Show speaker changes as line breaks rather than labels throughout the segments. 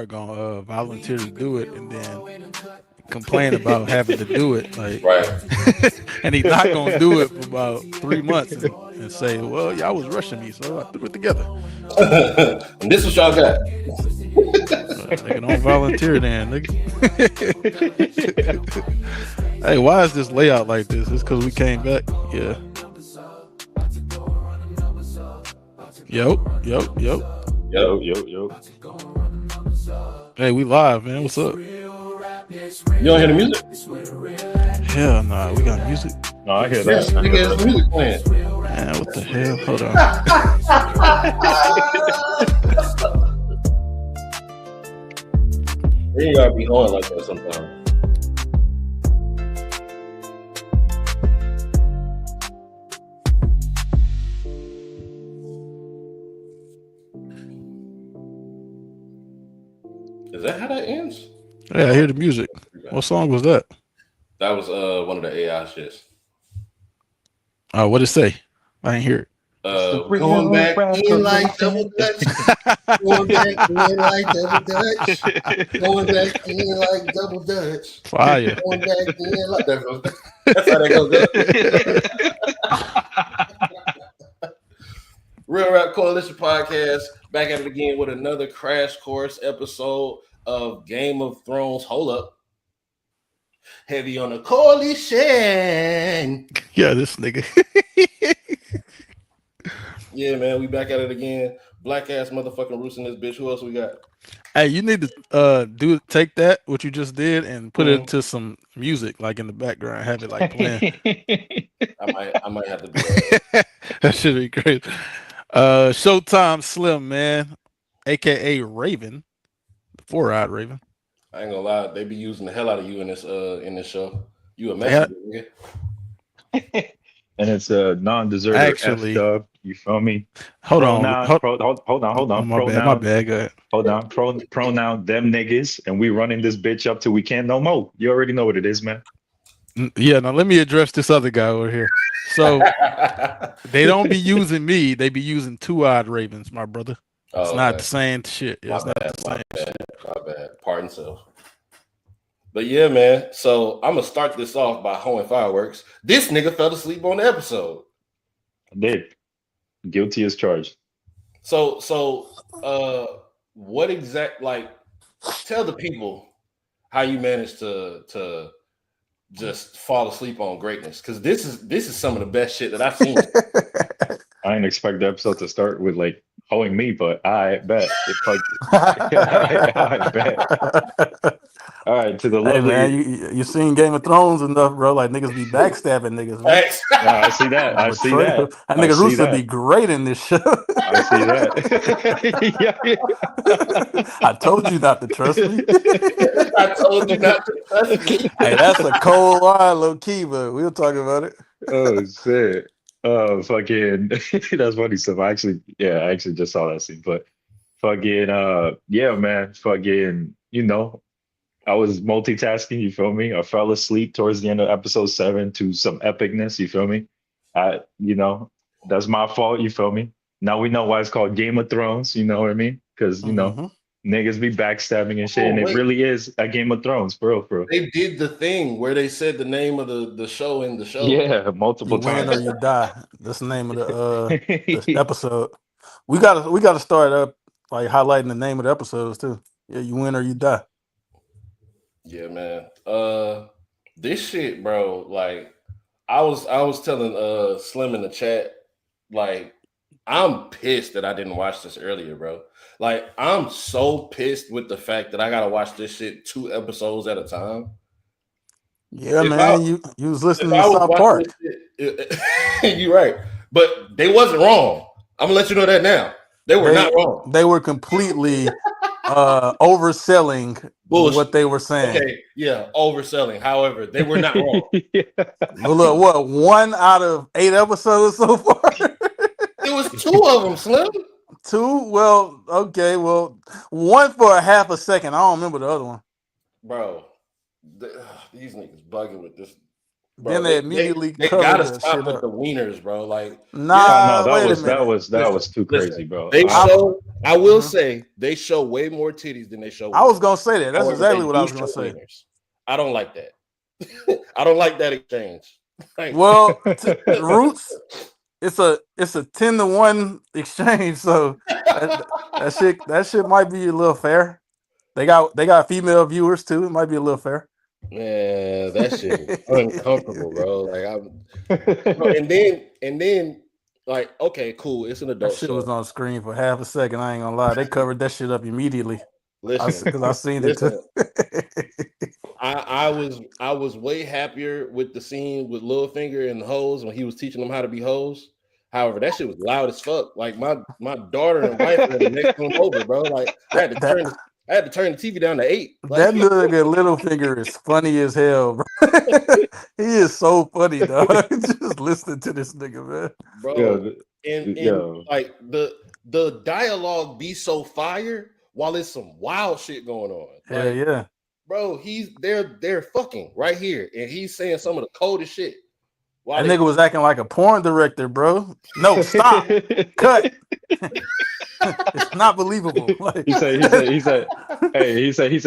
gonna volunteer to do it and then complain about having to do it, like,
Right.
and he's not gonna do it for about 3 months and say, "Well, y'all was rushing me, so I threw it together."
And this what y'all got.
Nigga, don't volunteer then, nigga. Hey, why is this layout like this? It's because we came back. Yeah. Yo.
Yo.
Yo.
Hey, we live, man. What's up?
You don't hear the music?
Hell nah, we got music.
No, I hear
Yes,
that. I
nigga,
hear
it's
that.
music playing.
Man, what the hell? Hold on.
They ain't gotta be on like that sometimes. Is that how that ends?
Yeah, I hear the music. What song was that?
That was one of the AI shits.
What'd it say? I ain't hear it.
Going back in like double dutch. Going back in like double dutch. Going back in like double dutch.
Fire.
Going back in like that's how that goes. Real Rap Coalition Podcast, back at it again with another crash course episode of Game of Thrones. Hold up. Heavy on the coalition.
Yeah, this nigga.
Yeah, man, we back at it again. Black ass motherfucking roots in this bitch. Who else we got?
Hey, you need to take that what you just did and put it to some music, like in the background, have it like playing.
I might have to do that.
That should be great. Showtime Slim, man, aka Raven, the four-eyed Raven.
I ain't gonna lie, they be using the hell out of you in this show. You a messenger, nigga.
And it's a non-deserter
Actually,
F-dub. You feel me?
Hold on.
Hold on.
My bad. Go ahead.
Hold on. Pronoun them niggas, and we running this bitch up till we can't no more. You already know what it is, man.
Yeah. Now let me address this other guy over here. So they don't be using me. They be using two-eyed ravens, my brother. It's not the same shit. It's not the same shit.
My bad. Pardon self. But yeah, man. So I'm gonna start this off by hoeing fireworks. This nigga fell asleep on the episode.
I did. Guilty as charged.
So what exact, like, tell the people how you managed to just fall asleep on greatness, because this is some of the best shit that I've seen.
I didn't expect the episode to start with like hoeing me, but I bet it fucked. I bet. All right, to the lovely.
Hey man, you seen Game of Thrones enough, bro? Like niggas be backstabbing niggas, man.
I see that. I see that.
That nigga Russo be great in this show.
I see that.
I told you not to trust me.
I told you not to trust me.
Hey, that's a cold line, low key, but we'll talk about it.
Oh shit. Oh fucking that's funny stuff. I actually just saw that scene. But fucking yeah, man. Fucking, I was multitasking, you feel me? I fell asleep towards the end of episode 7 to some epicness, you feel me? That's my fault, you feel me? Now we know why it's called Game of Thrones, you know what I mean? Because, niggas be backstabbing and shit, and it really is a Game of Thrones, bro.
They did the thing where they said the name of the show in the show.
Yeah, multiple times.
You win or you die. That's the name of the episode. We gotta start up like highlighting the name of the episodes too. Yeah, you win or you die.
Yeah, man. This shit, bro. Like, I was telling Slim in the chat, like, I'm pissed that I didn't watch this earlier, bro. Like, I'm so pissed with the fact that I gotta watch this shit 2 episodes at a time.
Yeah, man. You was listening to South Park.
You're right, but they wasn't wrong. I'm gonna let you know that now. They were not wrong.
They were completely overselling what they were saying.
Okay, yeah, overselling. However, they were not wrong.
Well, look, what, 1 out of 8 episodes so far?
It was 2 of them, Slim.
2? Well, okay. Well, 1 for a half a second. I don't remember the other one.
Bro, these niggas bugging with this.
Then they immediately
they
covered
gotta
that
stop
shit
with
up.
the wieners, bro. Like,
Nah,
no,
wait a minute.
that was too crazy, bro.
They show. I will say they show way more titties than they show.
I was gonna say that. That's
However,
exactly what I was gonna say.
Wieners. I don't like that. I don't like that exchange. Like,
well, Roots, it's a 10-1 exchange, so that shit might be a little fair. They got female viewers too. It might be a little fair.
Man, that shit is uncomfortable, bro. Like and then like, okay, cool. It's an adult
That shit
show.
was on screen for half a second. I ain't gonna lie. They covered that shit up immediately.
Listen,
because I seen it too.
I was way happier with the scene with Littlefinger and the hoes when he was teaching them how to be hoes. However, that shit was loud as fuck. Like my daughter and wife were the next one over, bro. Like I had to turn the TV down to 8. Like,
that nigga Littlefinger is funny as hell, bro. He is so funny, dog. Just listening to this nigga, man.
Bro. And like the dialogue be so fire while it's some wild shit going on. Like,
yeah.
Bro, they're fucking right here, and he's saying some of the coldest shit.
That nigga was acting like a porn director, bro. No, stop, cut. It's not believable. Like,
he said,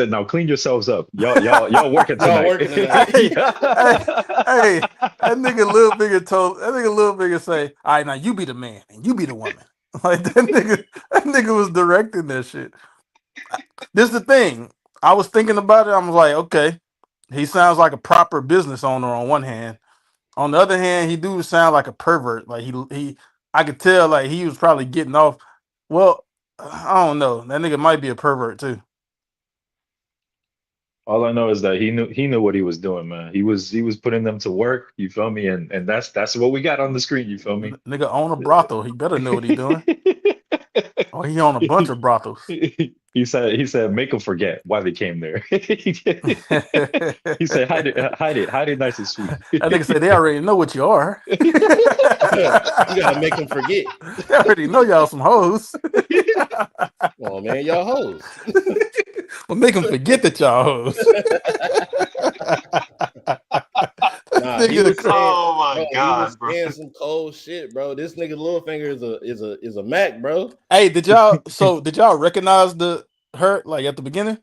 now clean yourselves up. Y'all working tonight.
hey, that nigga Littlefinger say, all right, now you be the man and you be the woman. Like that nigga was directing that shit. This is the thing. I was thinking about it. I was like, okay, he sounds like a proper business owner on one hand. On the other hand, he do sound like a pervert. Like I could tell like he was probably getting off. Well, I don't know. That nigga might be a pervert too.
All I know is that he knew what he was doing, man. He was putting them to work. You feel me? And that's what we got on the screen. You feel me?
Nigga own a brothel. He better know what he doing. Oh, he own a bunch of brothels.
He said make them forget why they came there. He said hide it nice and sweet.
That nigga said they already know what you are.
You gotta make them forget.
They already know y'all some hoes.
Oh man, y'all hoes.
Well, make them forget that y'all hoes.
Oh my god, bro. Saying some cold shit, bro. This nigga Littlefinger is a Mac, bro.
Hey, did y'all recognize her like at the beginning?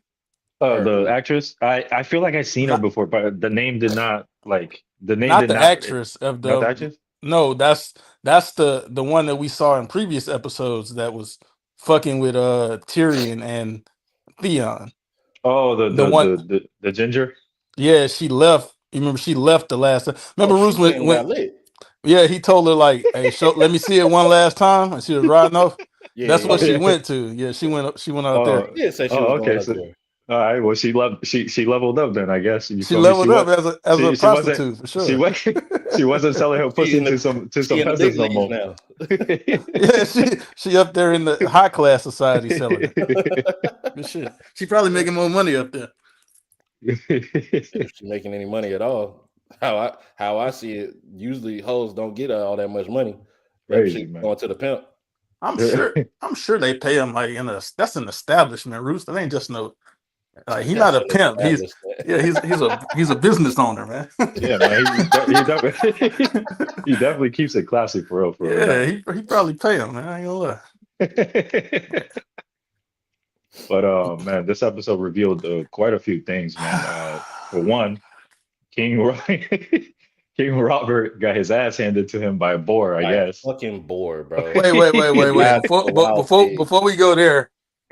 The actress? I feel like I've seen her before, but the name did not
not the actress of the
actress?
No, that's the one that we saw in previous episodes that was fucking with Tyrion and Theon.
Oh, the ginger?
Yeah, she left. You remember she left the last time. Remember Bruce went yeah, he told her like, hey, let me see it one last time, and she was riding off. Yeah, that's what she went to. Yeah, she went out there.
Yeah, so she was going up there.
All right, well, she leveled up then, I guess.
She leveled up as a prostitute for sure.
She wasn't selling her pussy to some peasants no more. Now.
Yeah, she up there in the high class society selling it. Shit. She probably making more money up there.
If she's making any money at all, how I see it, usually hoes don't get all that much money. Crazy, man. Going to the pimp.
I'm sure they pay him like that's an establishment, Roost. That ain't just no. Like he's not a pimp. He's a business owner, man.
Yeah, man. He definitely keeps it classy for real.
Yeah, he probably pay him, man. I ain't gonna lie.
But man, this episode revealed quite a few things, man. For one, King Robert got his ass handed to him by a boar, I guess.
Fucking boar, bro.
Wait. Before we go there,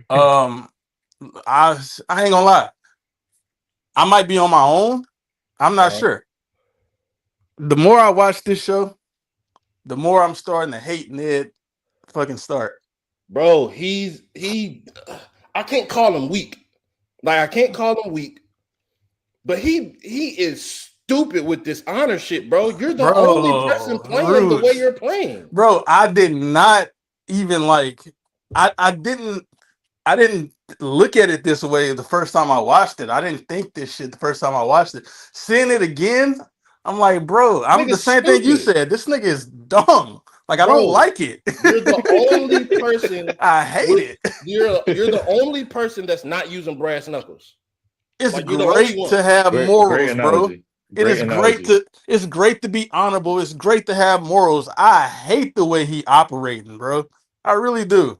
I ain't gonna lie. I might be on my own. I'm not sure. The more I watch this show, the more I'm starting to hate Ned fucking Stark.
Bro, I can't call him weak. Like I can't call him weak. But he is stupid with this honor shit, bro. You're the only person playing the way you're playing.
Bro, I did not even like I didn't look at it this way the first time I watched it. I didn't think this shit the first time I watched it. Seeing it again, I'm like, bro, I'm the same thing you said. This nigga is dumb. Like I don't like it.
You're the only person.
I hate it.
You're the only person that's not using brass knuckles.
It's like, great to have morals, bro. It
Great
is great
analogy.
to be honorable. It's great to have morals. I hate the way he operating, bro. I really do.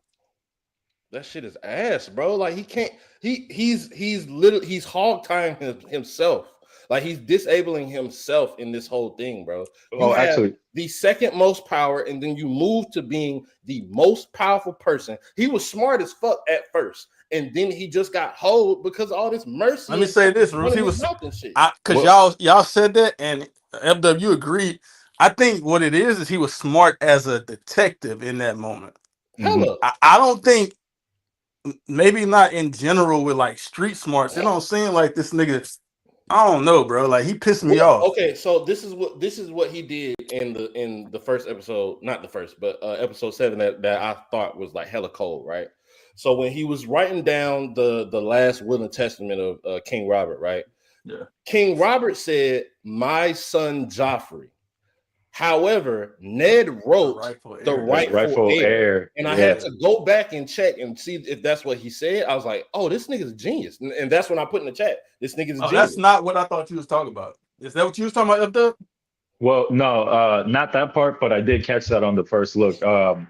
That shit is ass, bro. Like he can't. He's literally he's hog tying himself. Like he's disabling himself in this whole thing, bro. You
Oh,
have
actually,
the second most power, and then you move to being the most powerful person. He was smart as fuck at first, and then he just got hold because of all this
Let
mercy
me
and
say this, Bruce.
running
He
his
was,
mouth and shit.
because
well,
y'all said that, and FW agreed. I think what it is he was smart as a detective in that moment.
mhm.
Hella.
I don't think maybe not in general with like street smarts. It don't seem like this nigga. I don't know, bro. Like he pissed me
Well,
off.
okay, so this is what he did in the first episode, not the first, but episode 7 that I thought was like hella cold, right? So when he was writing down the last will and testament of King Robert, right?
Yeah.
King Robert said, "My son Joffrey." However, Ned
The
wrote
rightful
the
heir.
The
Yeah.
rightful
rightful
heir.
heir.
And I had
Yeah.
to go back and check and see if that's what he said. I was like, oh, this nigga's a genius. And that's when I put in the chat, this nigga's a
Oh, that's
genius.
not what I thought you was talking about. Is that what you was talking about, FW?
Well, no, not that part, but I did catch that on the first look.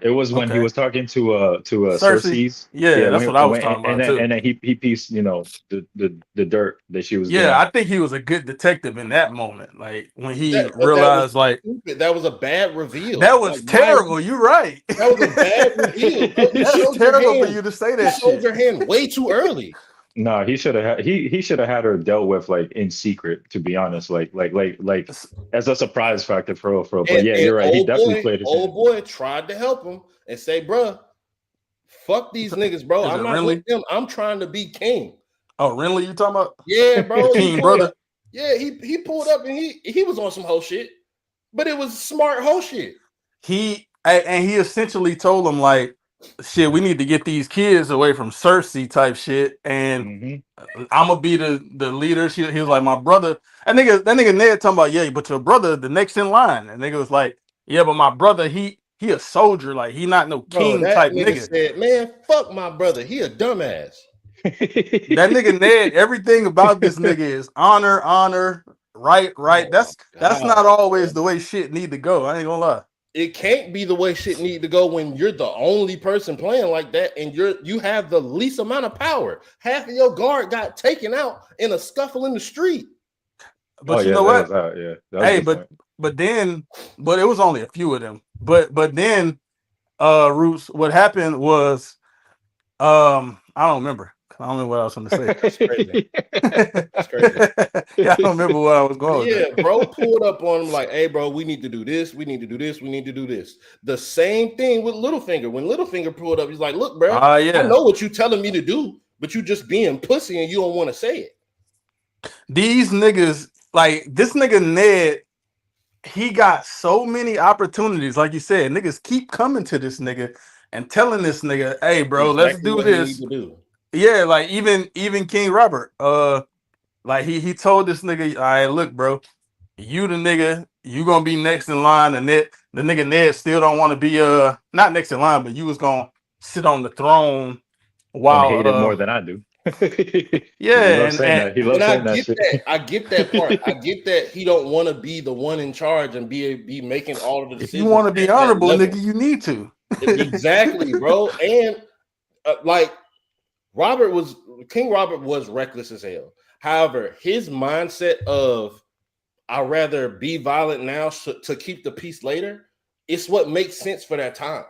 It was when he
Okay.
was talking to
Cersei.
Cersei's.
Yeah,
Yeah,
that's what I was talking about too.
and then he pieced, the dirt that she was
Yeah,
doing.
I think he was a good detective in that moment. Like when he
But that was
realized, like
stupid. That was a bad reveal.
that
Like,
was
why?
terrible. You're right.
That was a bad reveal, bro. You
That's
showed your
terrible for
hand.
you to say
You
that
showed
shit.
your hand way too early.
No, he should have he should have had her dealt with like in secret, to be honest, like as a surprise factor for real, for real. But yeah,
And
you're right. He definitely played his
old
hand.
boy tried to help him and say, bruh, fuck these niggas, bro.
Is it
I'm not with
Renly?
them. I'm trying to be king.
Oh, Renly, you talking about
Yeah,
the
bro.
King brother?
He pulled up and he was on some whole shit, but it was smart whole shit.
And he essentially told him like, shit, we need to get these kids away from Cersei type shit, and
Hmm.
I'm gonna be the leader. He was like, my brother. That nigga Ned talking about, yeah, but your brother, the next in line. And nigga was like, yeah, but my brother, he a soldier, like he not no
Bro,
king
that
type
nigga
nigga.
said, man, fuck my brother. He a dumbass.
That nigga Ned, everything about this nigga is honor, right.
Oh
That's
my
not
God.
always the way shit need to go. I ain't gonna lie.
It can't be the way shit need to go when you're the only person playing like that and you have the least amount of power. Half of your guard got taken out in a scuffle in the street.
Oh
But you
yeah,
know
that
what?
was that. Yeah, that was a
Hey,
good point.
but it was only a few of them. But then Roots, what happened was I don't remember. I don't remember what I was going to say.
That's crazy. That's crazy.
Yeah, I don't remember what I was going with
Yeah,
that.
bro pulled up on him like, hey, bro, we need to do this. We need to do this. We need to do this. The same thing with Littlefinger. When Littlefinger pulled up, he's like, look, bro, I
Yeah.
know what you're telling me to do, but you just being pussy and you don't want to say it.
These niggas, like this nigga Ned, he got so many opportunities. Like you said, niggas keep coming to this nigga and telling this nigga, hey, bro, let's
Exactly
do
what he need
this.
to do.
Yeah, like even King Robert, like he told this nigga, all right, look, bro, you the nigga, you gonna be next in line, and the nigga Ned still don't want to be not next in line, but you was gonna sit on the throne
And
while
hate it more than I do. He
yeah,
loves saying that. He
And
loves
I
saying that
get
shit.
that. I get that part. I get that he don't want to be the one in charge and be making all of the
if you
decisions
want to be
at that
honorable,
level.
nigga, you need to.
Exactly, bro. And like King Robert was reckless as hell. However, his mindset of I'd rather be violent now to keep the peace later, it's what makes sense for that time.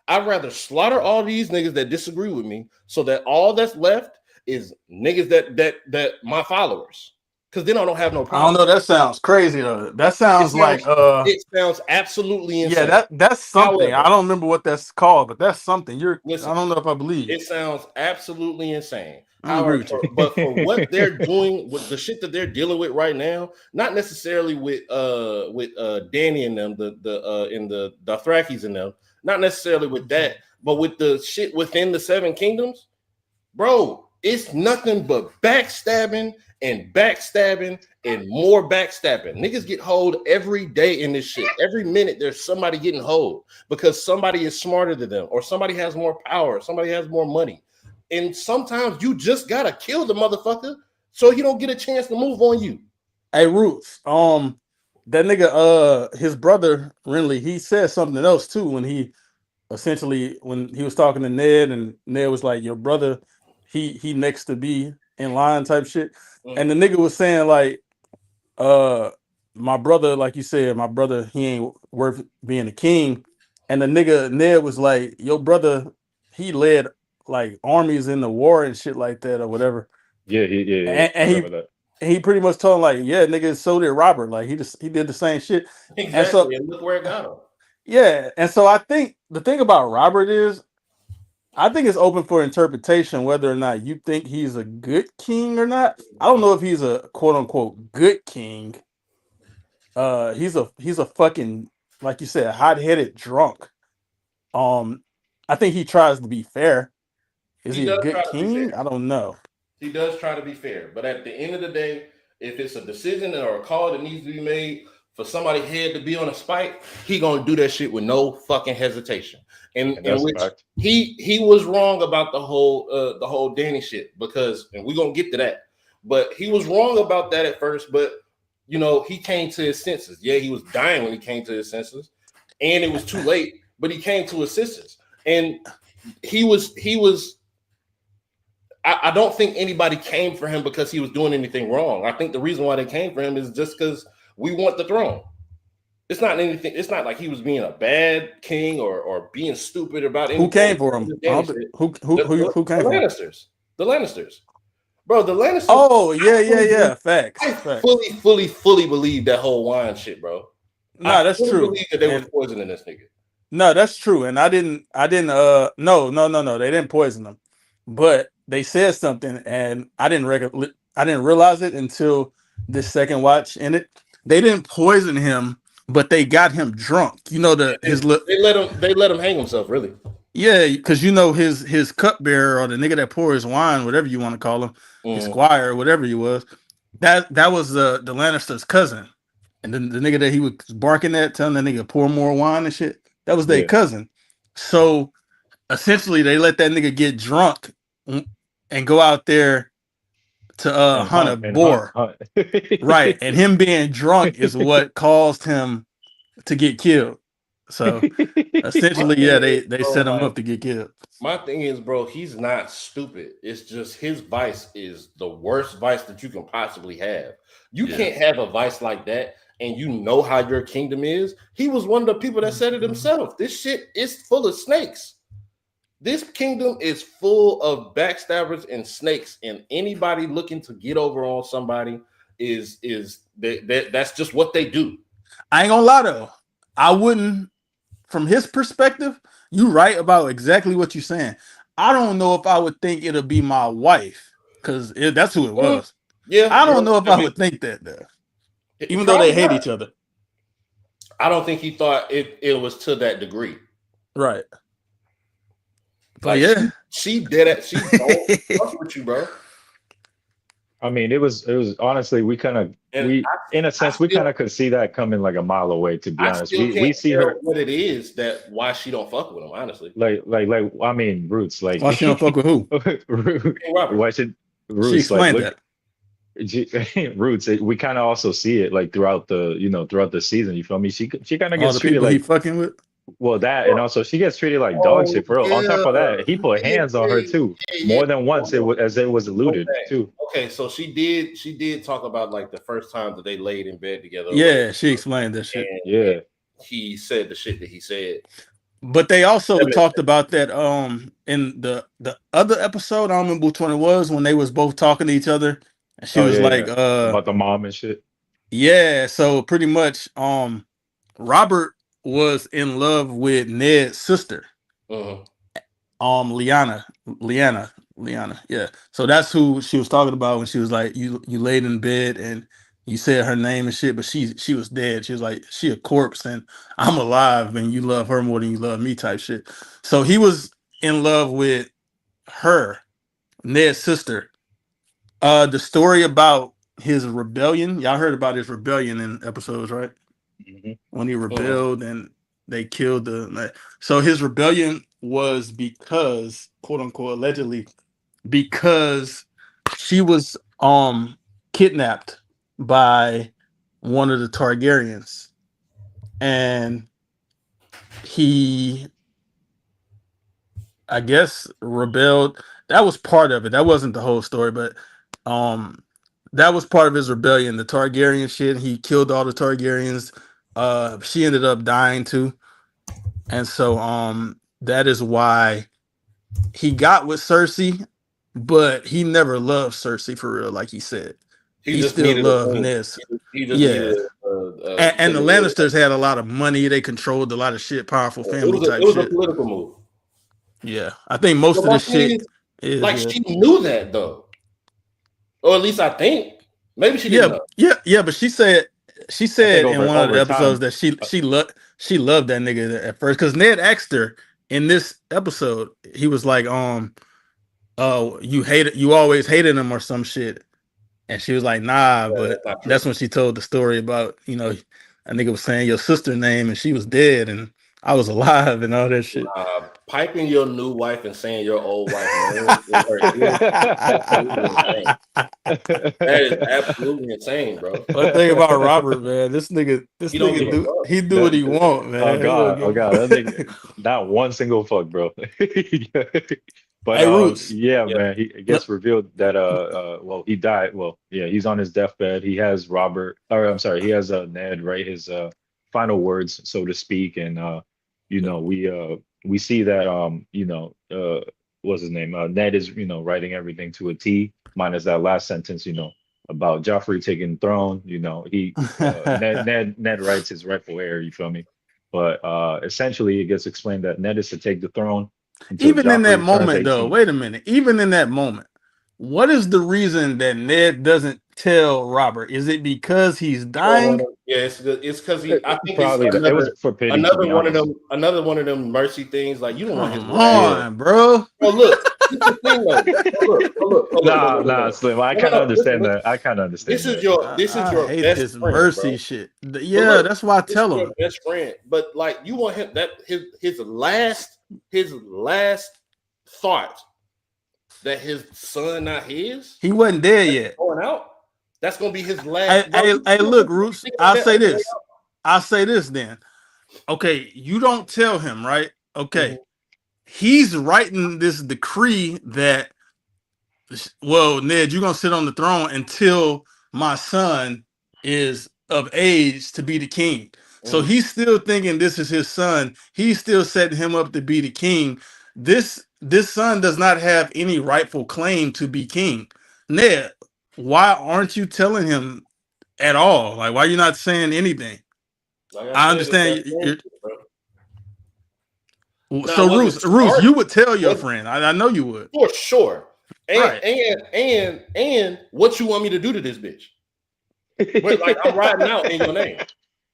I'd rather slaughter all these niggas that disagree with me so that all that's left is niggas that my followers. Because then I don't have no
I
problem.
don't know. That sounds crazy though. That sounds like
it sounds absolutely insane.
yeah, that's something.
However,
I don't remember what that's called, but that's something.
listen,
I don't know if I believe.
it sounds absolutely insane.
I agree
However,
with you.
but for what they're doing with the shit that they're dealing with right now, not necessarily with Danny and them, the Dothrakis and them, not necessarily with that, but with the shit within the Seven Kingdoms, bro, it's nothing but backstabbing and backstabbing and more backstabbing. Niggas get hold every day in this shit. Every minute there's somebody getting hold because somebody is smarter than them, or somebody has more power, somebody has more money. And sometimes you just gotta kill the motherfucker so he don't get a chance to move on you.
Hey, Roots. That nigga, his brother Renly, he said something else too when he essentially when he was talking to Ned, and Ned was like, "Your brother, he next to be in line," type shit, and the
Mhm.
nigga was saying like, uh, my brother, like you said, my brother, he ain't worth being a king, and the nigga Ned was like, "Your brother, he led like armies in the war and shit like that or whatever,"
Yeah. I
and
remember that.
he pretty much told him like, "Yeah, nigga, so did Robert. Like he did the same shit." And so
Exactly, and look where it got him.
yeah, and so I think the thing about Robert is I think it's open for interpretation whether or not you think he's a good king or not. I don't know if he's a quote unquote good king. He's a fucking, like you said, hot headed drunk. Um, I think he tries to be fair. Is
He
he a
does try
good
to be
king?
fair.
I don't know.
He does try to be fair, but at the end of the day, if it's a decision or a call that needs to be made for somebody's head to be on a spike, he gonna do that shit with no fucking hesitation. And
And
in
that's a
which
fact.
he was wrong about the whole Danny shit because, and we're gonna get to that, but he was wrong about that at first. But you know, he came to his senses. Yeah, he was dying when he came to his senses, and it was too late. But he came to his senses, and he was I don't think anybody came for him because he was doing anything wrong. I think the reason why they came for him is just because we want the throne. It's not anything. It's not like he was being a bad king or being stupid about
Who
anything.
came for him?
Danny shit.
Who
The
came for him?
Lannisters. The Lannisters. Bro, the Lannisters.
Oh yeah, yeah, yeah.
I
Facts, facts.
fully believe that whole wine shit, bro. I
No, that's
fully
true.
believe that they was
And
poisoning this nigga.
no, that's true. And I didn't no. They didn't poison them. But they said something and I didn't realize it until this second watch in it. They didn't poison him, but they got him drunk. You know the
And
his li-
they let him hang himself, really.
yeah, because you know his cupbearer or the nigga that pours wine, whatever you want to call him, his
Mm,
squire, whatever he was. That was the Lannister's cousin. And then the nigga that he was barking at, telling the nigga pour more wine and shit, that was their
Yeah.
cousin. So essentially, they let that nigga get drunk and go out there to
And
hunt a
hunt and hunt,
boar.
hunt.
Right. And him being drunk is what caused him to get killed. So
my
essentially,
thing
yeah,
is,
they
bro,
set him
like
up to get killed.
my thing is, bro, he's not stupid. It's just his vice is the worst vice that you can possibly have. You
Yeah.
can't have a vice like that and you know how your kingdom is. He was one of the people that said it himself. This shit is full of snakes. This kingdom is full of backstabbers and snakes, and anybody looking to get over on somebody that's just what they do.
I ain't gonna lie though. I wouldn't, from his perspective, you right about exactly what you're saying. I don't know if I would think it'll be my wife because that's who it
Mm,
was.
yeah,
I
yeah.
don't know if
I
I
mean,
would think that though, even though they
probably
hate
not.
each other.
I don't think he thought it was to that degree.
Right. But
Like
yeah.
she did it. She don't fuck with you, bro.
I mean, it was honestly
And
we in a
I
sense we
still
kind of could see that coming like a mile away, to be
I
honest.
still
We
can't
see
tell
her
what it is that why she don't fuck with him. Honestly,
like I mean Roots like
Why she don't fuck with who?
King Robert.
why should
She
Roots like
explained
look
that.
Roots we kind of also see it like throughout the throughout the season, you feel me? She kind of
All
gets
the
treated
people he
like,
fucking with.
well, that, and also she gets treated like dog
Oh
shit for real. On top
yeah,
of that, he put hands on her too,
yeah.
more than once, as it was alluded
Okay,
to.
okay. So she did talk about like the first time that they laid in bed together or whatever,
Yeah, she explained that shit.
and
Yeah.
he said the shit that he said.
But they also
That makes
talked about that in the other episode. I don't remember which one it was when they was both talking to each other. And she
Oh
was
yeah,
like,
yeah. About the mom and shit.
yeah, so pretty much Robert was in love with Ned's sister,
sense.
Liana. Yeah. So that's who she was talking about when she was like, you laid in bed and you said her name and shit, but she was dead. She was like, she a corpse and I'm alive and you love her more than you love me type shit. So he was in love with her, Ned's sister. The story about his rebellion, y'all heard about his rebellion in episodes, right?
Hmm.
When he
Mhm.
rebelled and they killed the, so his rebellion was because, quote unquote, allegedly, because she was kidnapped by one of the Targaryens, and he, I guess, rebelled. That was part of it. That wasn't the whole story, but um, that was part of his rebellion. The Targaryen shit. He killed all the Targaryens. She ended up dying too, and so that is why he got with Cersei, but he never loved Cersei for real, like he said.
He
He
just
still
needed a
loved
queen.
Ness.
He just needed
Yeah. And the
because
Lannisters had a lot of money. They controlled a lot of shit, powerful family
it
type
was a
shit.
political move.
Yeah. I think most
But
of
my
this
thing
shit
is,
is,
like,
yeah.
she knew that though, or at least I think. Maybe she didn't
Yeah,
know.
yeah, but she
I think
said in one of the
over
episodes
time,
that she loved that nigga at first. Cause Ned asked her in this episode, he was like, oh, you always hated him or some shit. And she was like, nah,
Yeah,
but
that's not true.
that's when she told the story about, a nigga was saying your sister name and she was dead and I was alive and all that shit.
Piping your new wife and saying your old wife name in her ear is absolutely insane. That is absolutely insane, bro.
One thing about Robert, man, this
He don't give
nigga
a fuck.
do what
that,
he want,
oh
man. He don't
god,
give
that
a
nigga,
fuck.
not one single fuck, bro. But
Hey, Roots.
yeah,
Yeah.
man, he
Let,
gets revealed that well, he died. Well, yeah, he's on his deathbed. He has Robert, or I'm sorry, he has Ned, right? His final words, so to speak. And we see that what's his name? Ned is writing everything to a T, minus that last sentence, about Joffrey taking the throne. He Ned writes his rightful heir. You feel me? But essentially, it gets explained that Ned is to take the throne until
Even in that
Joffrey turns
moment, though,
18.
wait a minute. Even in that moment, what is the reason that Ned doesn't tell Robert? Is it because he's dying?
Yeah, it's because he. I think it's
Probably it was for pity, to be honest.
another one of them mercy things. Like, you don't want his
Come
last.
Yeah.
on, bro.
Oh look, this is the thing though.
Nah, Slim. I kind of
Listen,
understand
listen.
that. I kind of
This
understand
is
that.
I
your
hate
best
this
friend,
mercy
bro.
shit.
But
Yeah,
look,
that's why I
this is
tell
your
him.
best friend. But like, you want him that his last thought that his son not his
He wasn't dead yet.
going out. That's gonna be his
Hey,
last. Bro,
hey, hey, look, Roots.
think about
I'll
that
say
on the way
this. I'll say this then. Okay, you don't tell him, right?
out.
Okay. He's writing this decree that, well, Ned, you're gonna sit on the throne until my son is of age to be the king. So he's still thinking this is his son. He's still setting him up to be the king. This son does not have any rightful claim to be king. Ned, why aren't you telling him at all? Like, why are you not saying anything?
Like I
I
said, it's that
understand.
friendship, bro.
So,
Now, was it
Roos,
smart?
you would tell your
Was
friend. I know you would.
For sure.
Right.
And what you want me to do to this bitch? But like, I'm riding out in your name.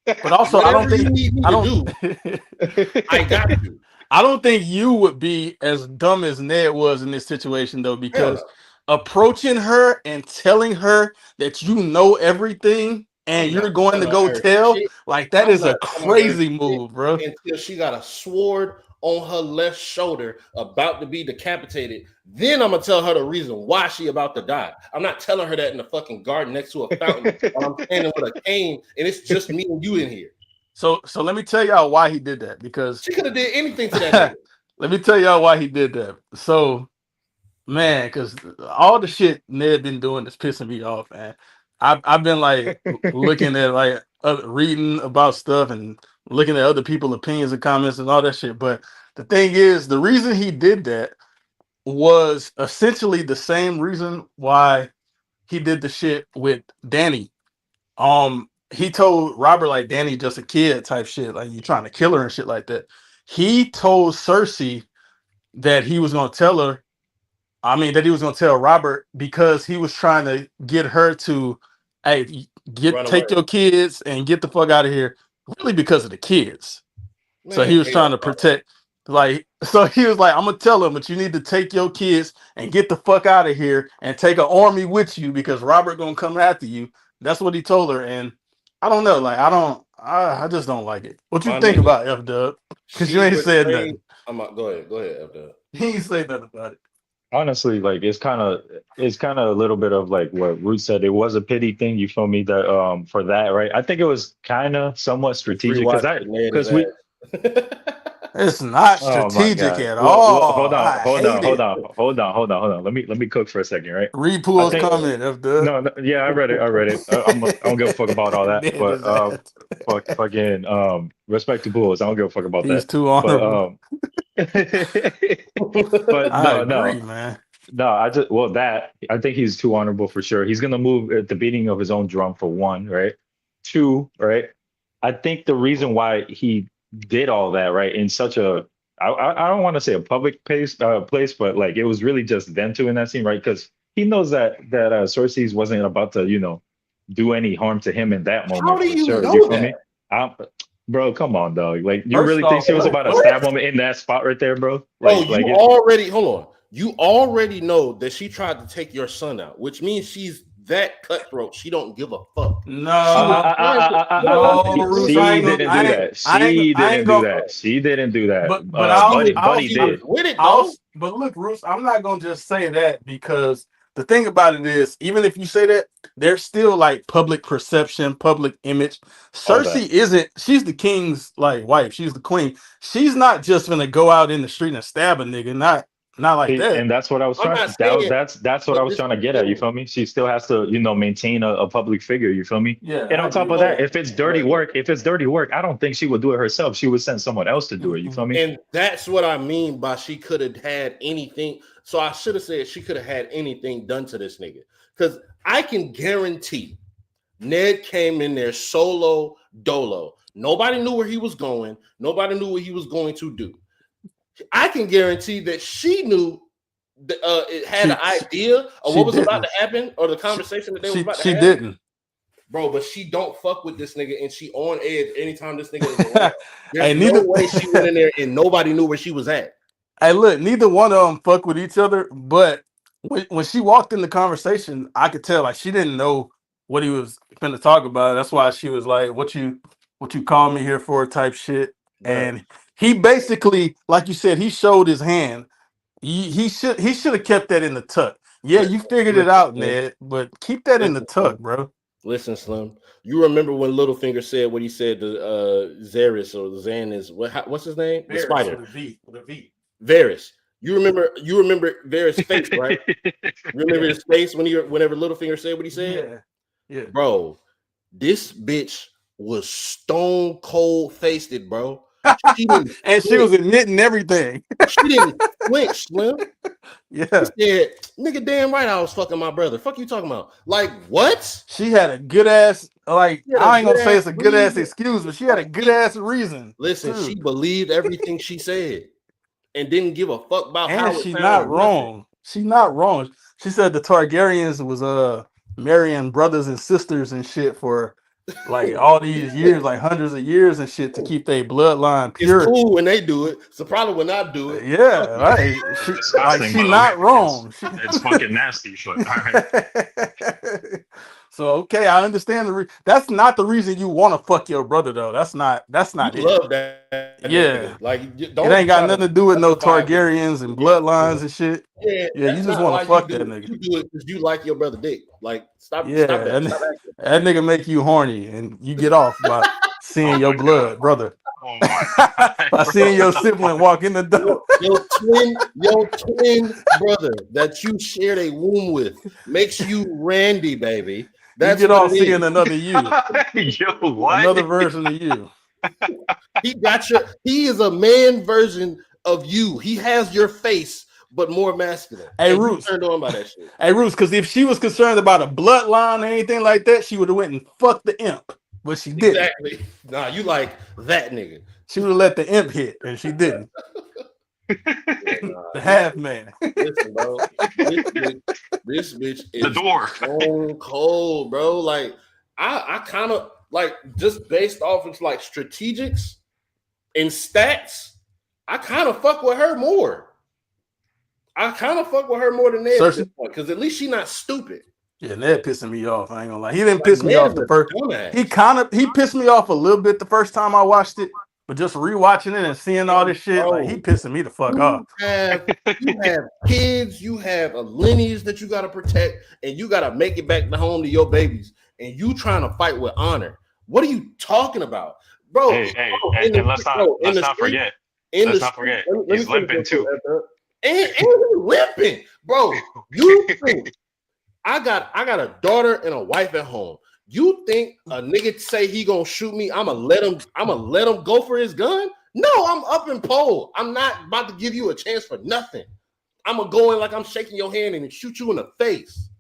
But also,
Whatever you need me
I
to
don't,
do, I got you.
I don't think you would be as dumb as Ned was in this situation, though,
Hell
because
no.
approaching her and telling her that you know everything and
I'm not
you're going to
telling
go
her
tell,
shit.
like, that
I'm
is
not
a
telling her
crazy
shit
move, bro.
until she got a sword on her left shoulder about to be decapitated. Then I'm gonna tell her the reason why she about to die. I'm not telling her that in the fucking garden next to a fountain while I'm standing with a cane and it's just me and you in here.
So let me tell y'all why he did that, because
She could have did anything to that nigga.
let me tell y'all why he did that. So, man, because all the shit Ned been doing is pissing me off, man. I've been like looking at like reading about stuff and looking at other people's opinions and comments and all that shit. But the thing is, the reason he did that was essentially the same reason why he did the shit with Danny. He told Robert like Danny just a kid type shit, like you trying to kill her and shit like that. He told Cersei that he was gonna tell her that he was gonna tell Robert because he was trying to get her to, hey,
Run away.
take your kids and get the fuck out of here. Really, because of the kids. So he
Man,
was trying to
hell
protect, like, so he was like, I'm gonna tell him, but you need to take your kids and get the fuck out of here and take an army with you because Robert gonna come after you. That's what he told her, and I don't know, like, I just don't like it. What you
my
think
nigga.
about F Dub? Because you
She
ain't said
betrayed.
nothing.
Go ahead, F-Dub.
He ain't say nothing about it.
honestly, like it's kind of a little bit of like what Ruth said. It was a pity thing. You feel me? That for that, right? I think it was kind of somewhat
It's
strategic
rewatching the man his
because we
ass.
It's not
oh my
strategic
God.
at
Well,
all. I hate it.
hold on. Let me cook for a second, right?
Read
I
Poole's
think
comment of the
no, yeah, I read it. I don't give a fuck about all that.
dead
But
his ass.
fucking respect to Bulls. I don't give a fuck about
He's
that.
too
But
honorable.
but
I
no,
agree,
no.
man.
No, I just well that I think he's too honorable for sure. He's gonna move at the beating of his own drum for one, right? Two, right? I think the reason why he did all that, right, in such a I don't want to say a public place, but like it was really just them two in that scene, right? Because he knows that Cersei wasn't about to, do any harm to him in that
How
moment
do
for
you
sure. You
know
feel
that?
me? I, bro, come on, dog. Like, you
First
really think
off,
she was
Bro,
about to stab
what?
him in that spot right there, bro?
Bro,
Like
you
it.
already hold on. You already know that she tried to take your son out, which means she's that cutthroat. She don't give a fuck. She was
no,
trying to no,
no,
listen,
Roots. I
She
ain't
listen,
gonna.
didn't do
I ain't.
that. She
I ain't
didn't do
gonna.
that. She didn't do that.
But
Buddy
he was
did.
with it though.
But look, Roots. I'm not gonna just say that because the thing about it is, even if you say that, there's still like public perception, public image.
All that.
Cersei isn't. She's the king's like wife. She's the queen. She's not just gonna go out in the street and stab a nigga. Not like
See,
that.
and that's what I was
I'm
trying.
not
That was
saying,
that's what I
but
was
this is
trying to
the
get at. You
thing.
feel me? She still has to, maintain a public figure. You feel me?
Yeah,
And
I
on top
agree
of
with
that,
that.
if it's dirty work, I don't think she would do it herself. She would send someone else to do it. You feel me?
And that's what I mean by she could have had anything. So I should have said she could have had anything done to this nigga. Because I can guarantee Ned came in there solo dolo. Nobody knew where he was going. Nobody knew what he was going to do. I can guarantee that she knew it had an idea of what was about to happen or the conversation that they was about to
She
have.
didn't.
Bro, but she don't fuck with this nigga and she on edge anytime this nigga is around. There's
Hey,
no way she went in there and nobody knew where she was at.
Hey, look, neither one of them fuck with each other, but when she walked in the conversation, I could tell like she didn't know what he was finna talk about. That's why she was like, what you call me here for?" type shit.
Bruh.
And he basically, like you said, he showed his hand. He should have kept that in the tuck. Yeah, you figured it out,
Slim.
Ned, but keep that in the
Listen,
tuck,
Slim.
bro.
Listen, Slim. You remember when Littlefinger said what he said to Zaris or Xanis? What's his name? The spider.
With a V.
Varys. You remember Varys' face, right? Remember his face whenever Littlefinger said what he said?
Yeah.
Bro, this bitch was stone cold faced it, bro. She didn't
And she was admitting everything.
she didn't flinch, Slim.
Yeah.
She said, nigga, damn right I was fucking my brother. Fuck you talking about? Like, what?
She had a good ass, like,
She had a
I ain't gonna
good
say
ass
it's a good ass
reason.
excuse, but she had a good ass reason.
Listen,
too.
she believed everything she said and didn't give a fuck about how
And
it
she's
sounded.
not wrong. She's not wrong. She said the Targaryens was marrying brothers and sisters and shit for like all these years, like hundreds of years and shit to keep their bloodline pure.
It's cool when they do it, so probably when I do it.
Yeah, right. She's not wrong.
It's fucking nasty, but all right.
So okay, I understand that's not the reason you want to fuck your brother though. That's not
You
it.
love that.
Yeah.
Nigga. Like
It ain't got nothing to do with no
justify it.
Targaryens and bloodlines and shit.
Yeah,
Yeah, you
that's
just
not
want
why
to fuck
you
that
do it.
nigga.
You do it because you like your brother dick. Like, stop
Yeah,
that.
and
Stop acting.
that nigga make you horny and you get off by seeing your blood, brother.
Oh my
By seeing your sibling walk in the door.
Your twin brother that you shared a womb with makes you Randy, baby. That's
you get
what
off
it
seeing
is.
another you.
Yo, what?
Another version of you.
He is a man version of you. He has your face, but more masculine.
Hey,
and
Roots.
Turned on by that shit.
Hey, Roots, because if she was concerned about a bloodline or anything like that, she would have went and fucked the imp. But she didn't.
Exactly. Nah, you like that nigga.
She would have let the imp hit, and she didn't. The half man.
Listen, bro. This bitch is
The door.
stone cold, bro. Like, I kind of like just based off of like strategics and stats, I kind of fuck with her more. I kind of fuck with her more than Ned at this point, because at least she not stupid.
Yeah, Ned pissing me off. I ain't gonna lie. He didn't piss me off the first.
Dumbass.
He pissed me off a little bit the first time I watched it, But just rewatching it and seeing all this shit, like he pissing me the fuck off.
You have kids, you have a lineage that you gotta protect, and you gotta make it back home to your babies, and you trying to fight with honor. What are you talking about, bro?
And let's not forget. Let's not forget. He's limping too.
And he's limping, bro. You think I got a daughter and a wife at home. You think a nigga say he gonna shoot me? I'ma let him go for his gun? No, I'm up in pole. I'm not about to give you a chance for nothing. I'm gonna go in like I'm shaking your hand and shoot you in the face.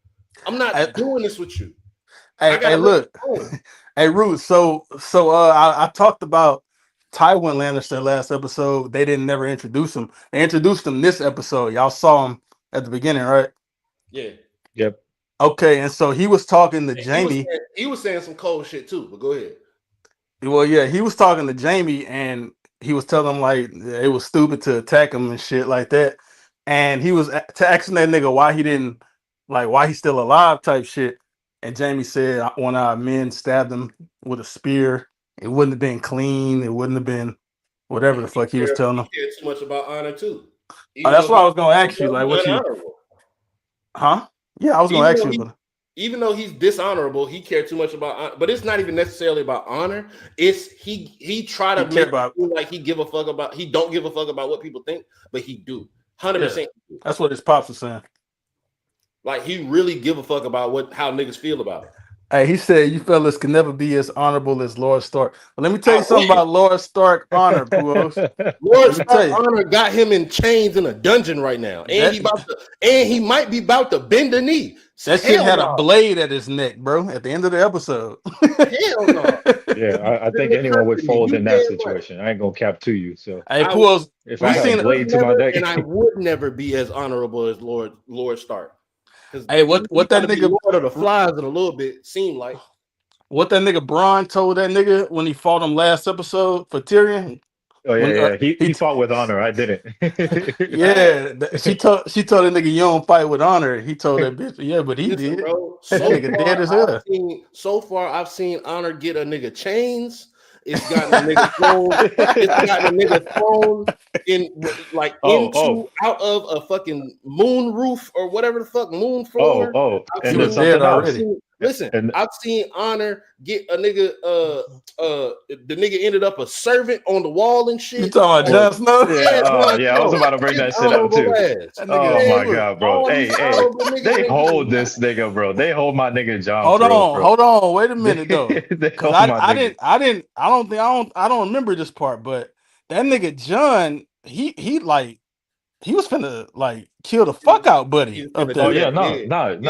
I'm not doing this with you.
Hey, look. Hey, Ruth. So I talked about Tywin Lannister last episode. They didn't never introduce him. They introduced him this episode. Y'all saw him at the beginning, right?
Yeah.
Yep.
Okay, and so he was talking to Jamie.
He was saying some cold shit too, but go ahead.
Well, yeah, he was talking to Jamie, and he was telling him like it was stupid to attack him and shit like that. And he was asking that nigga why he didn't, like, why he's still alive type shit. And Jamie said one of our men stabbed him with a spear. It wouldn't have been clean. It wouldn't have been whatever the fuck he was telling him.
He cared too much about honor too.
That's what I was gonna ask you. Like, what you? Huh? Yeah, I was gonna ask you.
Even though he's dishonorable, he cared too much about honor. But it's not even necessarily about honor. It's he try to make it feel like he give a fuck about. He don't give a fuck about what people think, but he do. 100%.
That's what his pops was saying.
Like he really give a fuck about how niggas feel about it.
Hey, he said you fellas can never be as honorable as Lord Stark. But let me tell you something about Lord Stark honor, Puos.
Lord Stark honor got him in chains in a dungeon right now, and he might be about to bend a knee.
That shit had a blade at his neck, bro. At the end of the episode.
Hell no.
Yeah, I think anyone would fold in that situation. I ain't gonna cap to you. So
hey, Puos,
if I had a blade to my neck,
and I would never be as honorable as Lord Stark.
Hey, what that nigga
Lord of the Flies in a little bit seemed like
what that nigga Bronn told that nigga when he fought him last episode for Tyrion.
Oh yeah, he fought with honor. I didn't.
Yeah, she told that nigga you don't fight with honor. He told that bitch, yeah, but he did.
Bro,
that nigga dead as hell.
So far, I've seen honor get a nigga chains. It's gotten a nigga thrown. It's gotten a nigga thrown out of a fucking moon roof or whatever the fuck moon floor.
He was dead already.
Listen, I've seen honor get a nigga. The nigga ended up a servant on the wall and shit.
You talking about Jon Snow?
Yeah, I was about to bring that shit up too. Oh my god, bro! Hey, they hold this nigga, bro. They hold my nigga John.
Hold on, wait a minute though. I don't remember this part, but that nigga John, he was finna like kill the fuck out Buddy up there.
Oh yeah, no.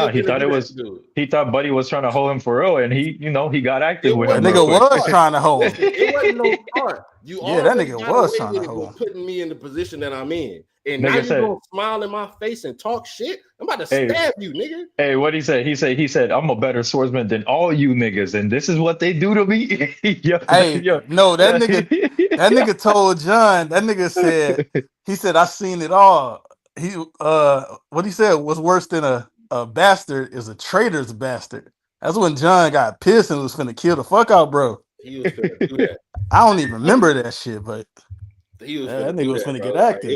He thought Buddy was trying to hold him for real, and he got active with him.
That nigga was trying to hold him.
It wasn't no part.
That nigga was trying to hold him,
putting me in the position that I'm in. And now you gonna smile in my face and talk shit? I'm about to stab you, nigga.
Hey, what he said? He said, I'm a better swordsman than all you niggas, and this is what they do to me.
No, that nigga told John. That nigga said, he said, I seen it all. He what he said was worse than a bastard is a traitor's bastard. That's when John got pissed and was finna kill the fuck out, bro.
He was finna do that.
I don't even remember that shit, but
that
nigga was finna get active.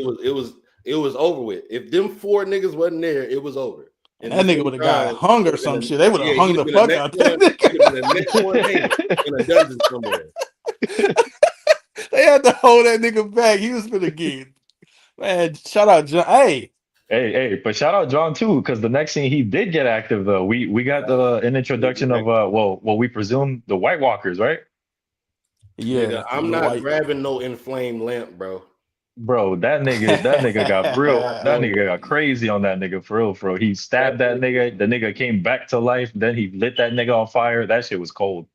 It was over with. If them 4 niggas wasn't there, it was over.
And that nigga would have got hung or some shit. They would have hung the fuck out that nigga.
In a dungeon somewhere.
They had to hold that nigga back. He was finna get. Man, shout out John.
Hey, but shout out John too, because the next scene he did get active though. We got an introduction of we presume the White Walkers, right?
Yeah,
nigga, I'm not grabbing no inflamed lamp, bro.
Bro, that nigga got real. That nigga got crazy on that nigga for real. He stabbed that nigga. The nigga came back to life. Then he lit that nigga on fire. That shit was cold.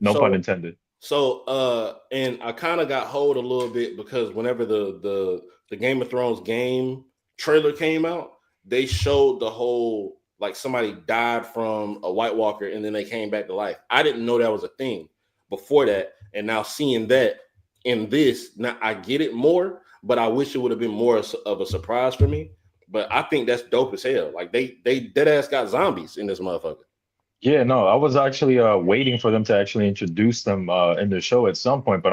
No pun intended.
So, and I kind of got hold a little bit because whenever the Game of Thrones game trailer came out, they showed the whole like somebody died from a White Walker and then they came back to life. I didn't know that was a thing before that, and now seeing that in this, now I get it more. But I wish it would have been more of a surprise for me. But I think that's dope as hell. Like they dead ass got zombies in this motherfucker.
Yeah, no, I was actually waiting for them to actually introduce them in the show at some point. But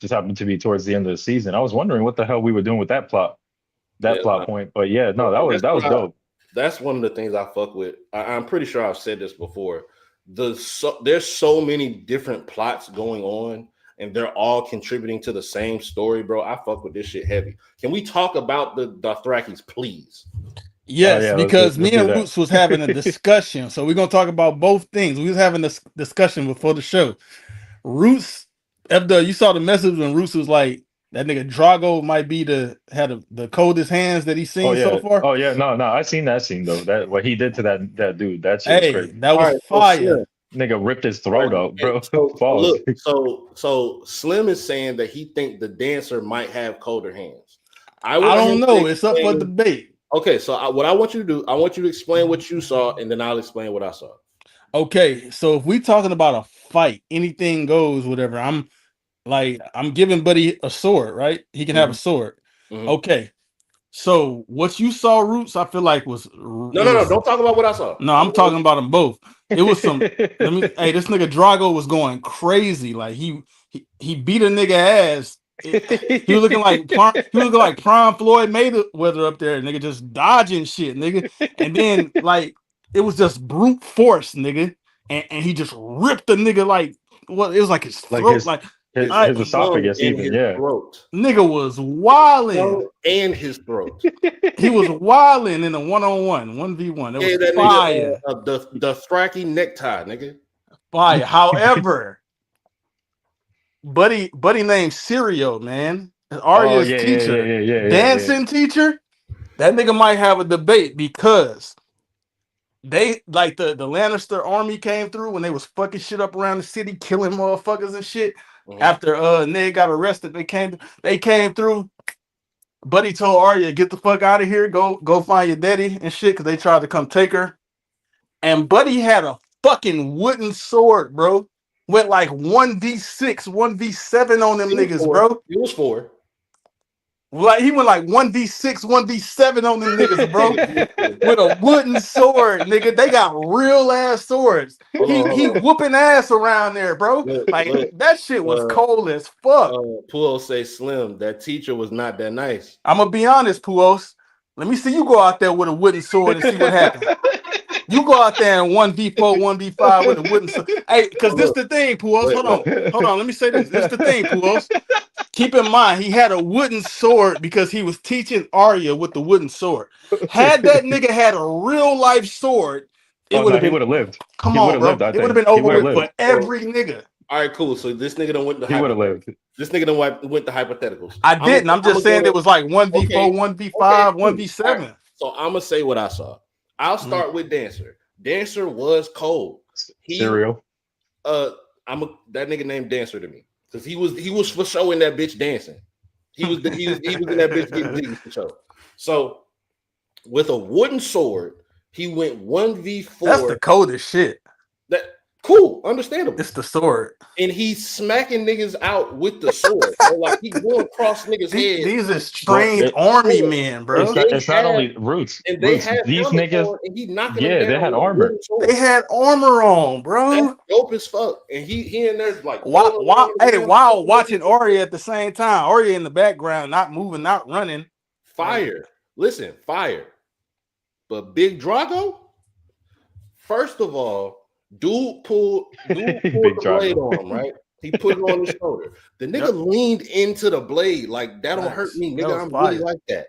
just happened to be towards the end of the season. I was wondering what the hell we were doing with that
Yeah,
plot point. But yeah, no,
and
that was dope.
that's one of the things I fuck with. I'm pretty sure I've said this before. There's so many different plots going on, and they're all contributing to the same story, bro. I fuck with this shit heavy. Can we talk about the Dothrakis, please?
Yes,
Yeah,
because me
let's do
and
that.
Roots was having a discussion. So we're gonna talk about both things. We was having this discussion before the show. Roots, after you saw the message when Roots was like, that nigga Drago might be the coldest hands that he's seen so far.
Oh yeah, no, I seen that scene though. That what he did to that dude, that shit was
Hey,
crazy.
that
All
was
right, so
fire.
Slim.
Nigga ripped his
All
throat
right,
out, bro.
so
Pause.
look, so Slim is saying that he think the dancer might have colder hands. I
I
want
don't
him to
know. It's up for
explain.
debate.
Okay, so what I want you to do, I want you to explain what you saw, and then I'll explain what I saw.
Okay, so if we talking about a fight, anything goes, whatever. I'm giving Buddy a sword, right? He can have a
Mhm.
sword.
Mhm.
Okay. So what you saw, Roots, I feel like was
No,
it
no, no.
was
Don't talk about what I saw.
no, I'm talking about them both. It was some hey, this nigga Drago was going crazy. Like he beat a nigga ass. He was looking like Prime Floyd Mayweather up there, nigga, just dodging shit, nigga. And then like it was just brute force, nigga. And he just ripped the nigga like what it was like his
like
throat, like
His
I
his
tongue
esophagus
and
even,
his
yeah.
throat.
nigga was wilding.
Tongue and his throat.
He was wilding in a 1-on-1, 1v1. It was
Gave that nigga
fire.
the Thracky necktie, nigga.
Fire. However, buddy named Serial, man.
Oh
Arya's teacher,
yeah.
dancing teacher. That nigga might have a debate because they like the Lannister army came through when they was fucking shit up around the city, killing motherfuckers and shit.
Mhm.
After Ned got arrested, they came through. Buddy told Arya, get the fuck out of here, go find your daddy and shit, because they tried to come take her. And Buddy had a fucking wooden sword, bro. Went like 1v6, 1v7 on them
He was
niggas,
four.
bro.
He was four.
Like he went like 1v6, 1v7 on them niggas, bro. With a wooden sword, nigga. They got real ass swords.
Hold
He
on.
whooping ass around there, bro. Like that shit was cold as fuck.
Puo say Slim, that teacher was not that nice.
I'm gonna be honest, Puos. Let me see you go out there with a wooden sword and see what happens. You go out there and 1v4, 1v5 with a wooden sword. Hey, because this the thing, Puos. Hold on. Let me say this. This the thing, Puos. Keep in mind, he had a wooden sword because he was teaching Arya with the wooden sword. Had that nigga had a real life sword, it would have
he
been.
would have lived.
Come
He
on,
would have
bro.
lived, I
It would have
think.
been over
He would
with
have
for
lived.
every nigga.
All right, cool. So this nigga done went to
He would have lived.
This nigga done went to hypotheticals.
I didn't. I'm just saying it was like 1v4,
Okay.
1v5,
Okay,
1v7.
right. So I'm gonna say what I saw. I'll start with Dancer. Dancer was cold.
Cereal.
That nigga named Dancer to me because he was for showing that bitch dancing. He was in that bitch getting jiggy for show. So with a wooden sword, he went 1v4.
That's the coldest shit.
That cool, understandable.
It's the sword.
And he's smacking niggas out with the sword. Bro. Like he's going across niggas' heads.
These is trained army men, bro.
It's not only Roots.
And they
Roots.
had
These niggas,
on, and he knocking them down
they had
with a
armor.
wooden sword.
They had armor on, bro.
That's dope as fuck. And he in there like
While watching Arya at the same time. Arya in the background, not moving, not running.
Fire. Listen, fire. But Big Drago, first of all, dude pulled the blade on him, right? He put it on his shoulder. The nigga leaned into the blade like that don't hurt me, nigga. I'm really like that.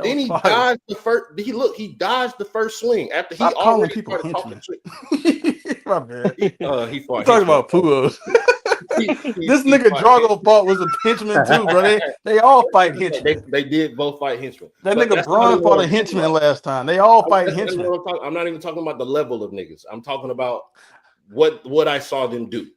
Then he dodged the first. He dodged the first swing after he already started talking shit.
My bad.
He fought.
Talking about Puos. This nigga Drago fought was a henchman too, bro. They all fight henchmen.
They did both fight henchmen.
That nigga Braun fought a henchman last time. They all fight henchmen.
I'm not even talking about the level of niggas. I'm talking about what I saw them do.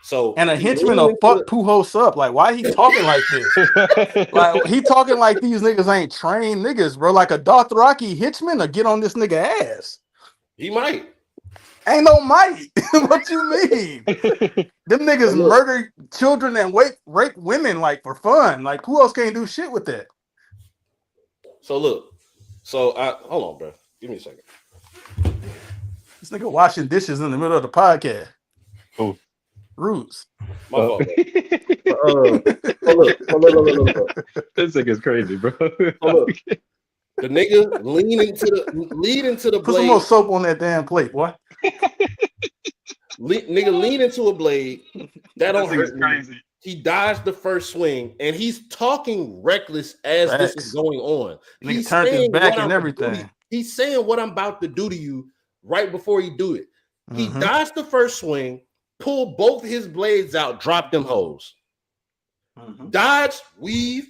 So
and a henchman will fuck Pujols up. Like, why he talking like this? Like he talking like these niggas ain't trained niggas, bro. Like a Dothraki henchman to get on this nigga ass.
He might.
Ain't no might. What you mean? Them niggas murder children and rape women like for fun. Like who else can't do shit with that?
So look. Hold on, bro. Give me a second.
This nigga washing dishes in the middle of the podcast.
Oh.
Roots.
My fault. Oh, look.
This thing is crazy, bro.
Oh, look. The nigga lead into the
Put some more
blade.
soap on that damn plate, boy.
Nigga lean into a blade. That don't hurt me.
Crazy.
He dodged the first swing, and he's talking reckless as this is going on.
Nigga
He's
turned his
saying
back
what
and
I'm
everything.
He's saying what I'm about to do to you right before he do it. He
Mhm.
dodged the first swing, pulled both his blades out, dropped them hoes.
Mhm.
Dodge, weave,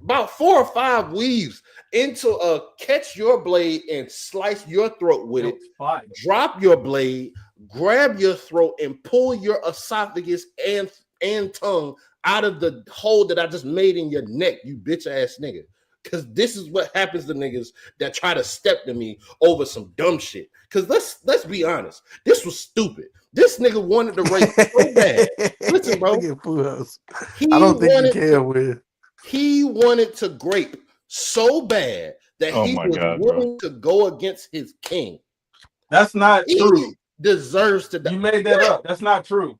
about 4 or 5 weaves into a catch your blade and slice your throat with it.
Fire.
Drop your blade, grab your throat, and pull your esophagus and tongue out of the hole that I just made in your neck, you bitch ass nigga. Because this is what happens to niggas that try to step to me over some dumb shit. Because let's be honest, this was stupid. This nigga wanted to rape so bad. Listen, bro.
I don't think you care with.
He wanted to grape so bad that
Oh
he
my
was
God,
willing to go against his king.
That's not true.
Deserves to die.
You made that up. That's not true.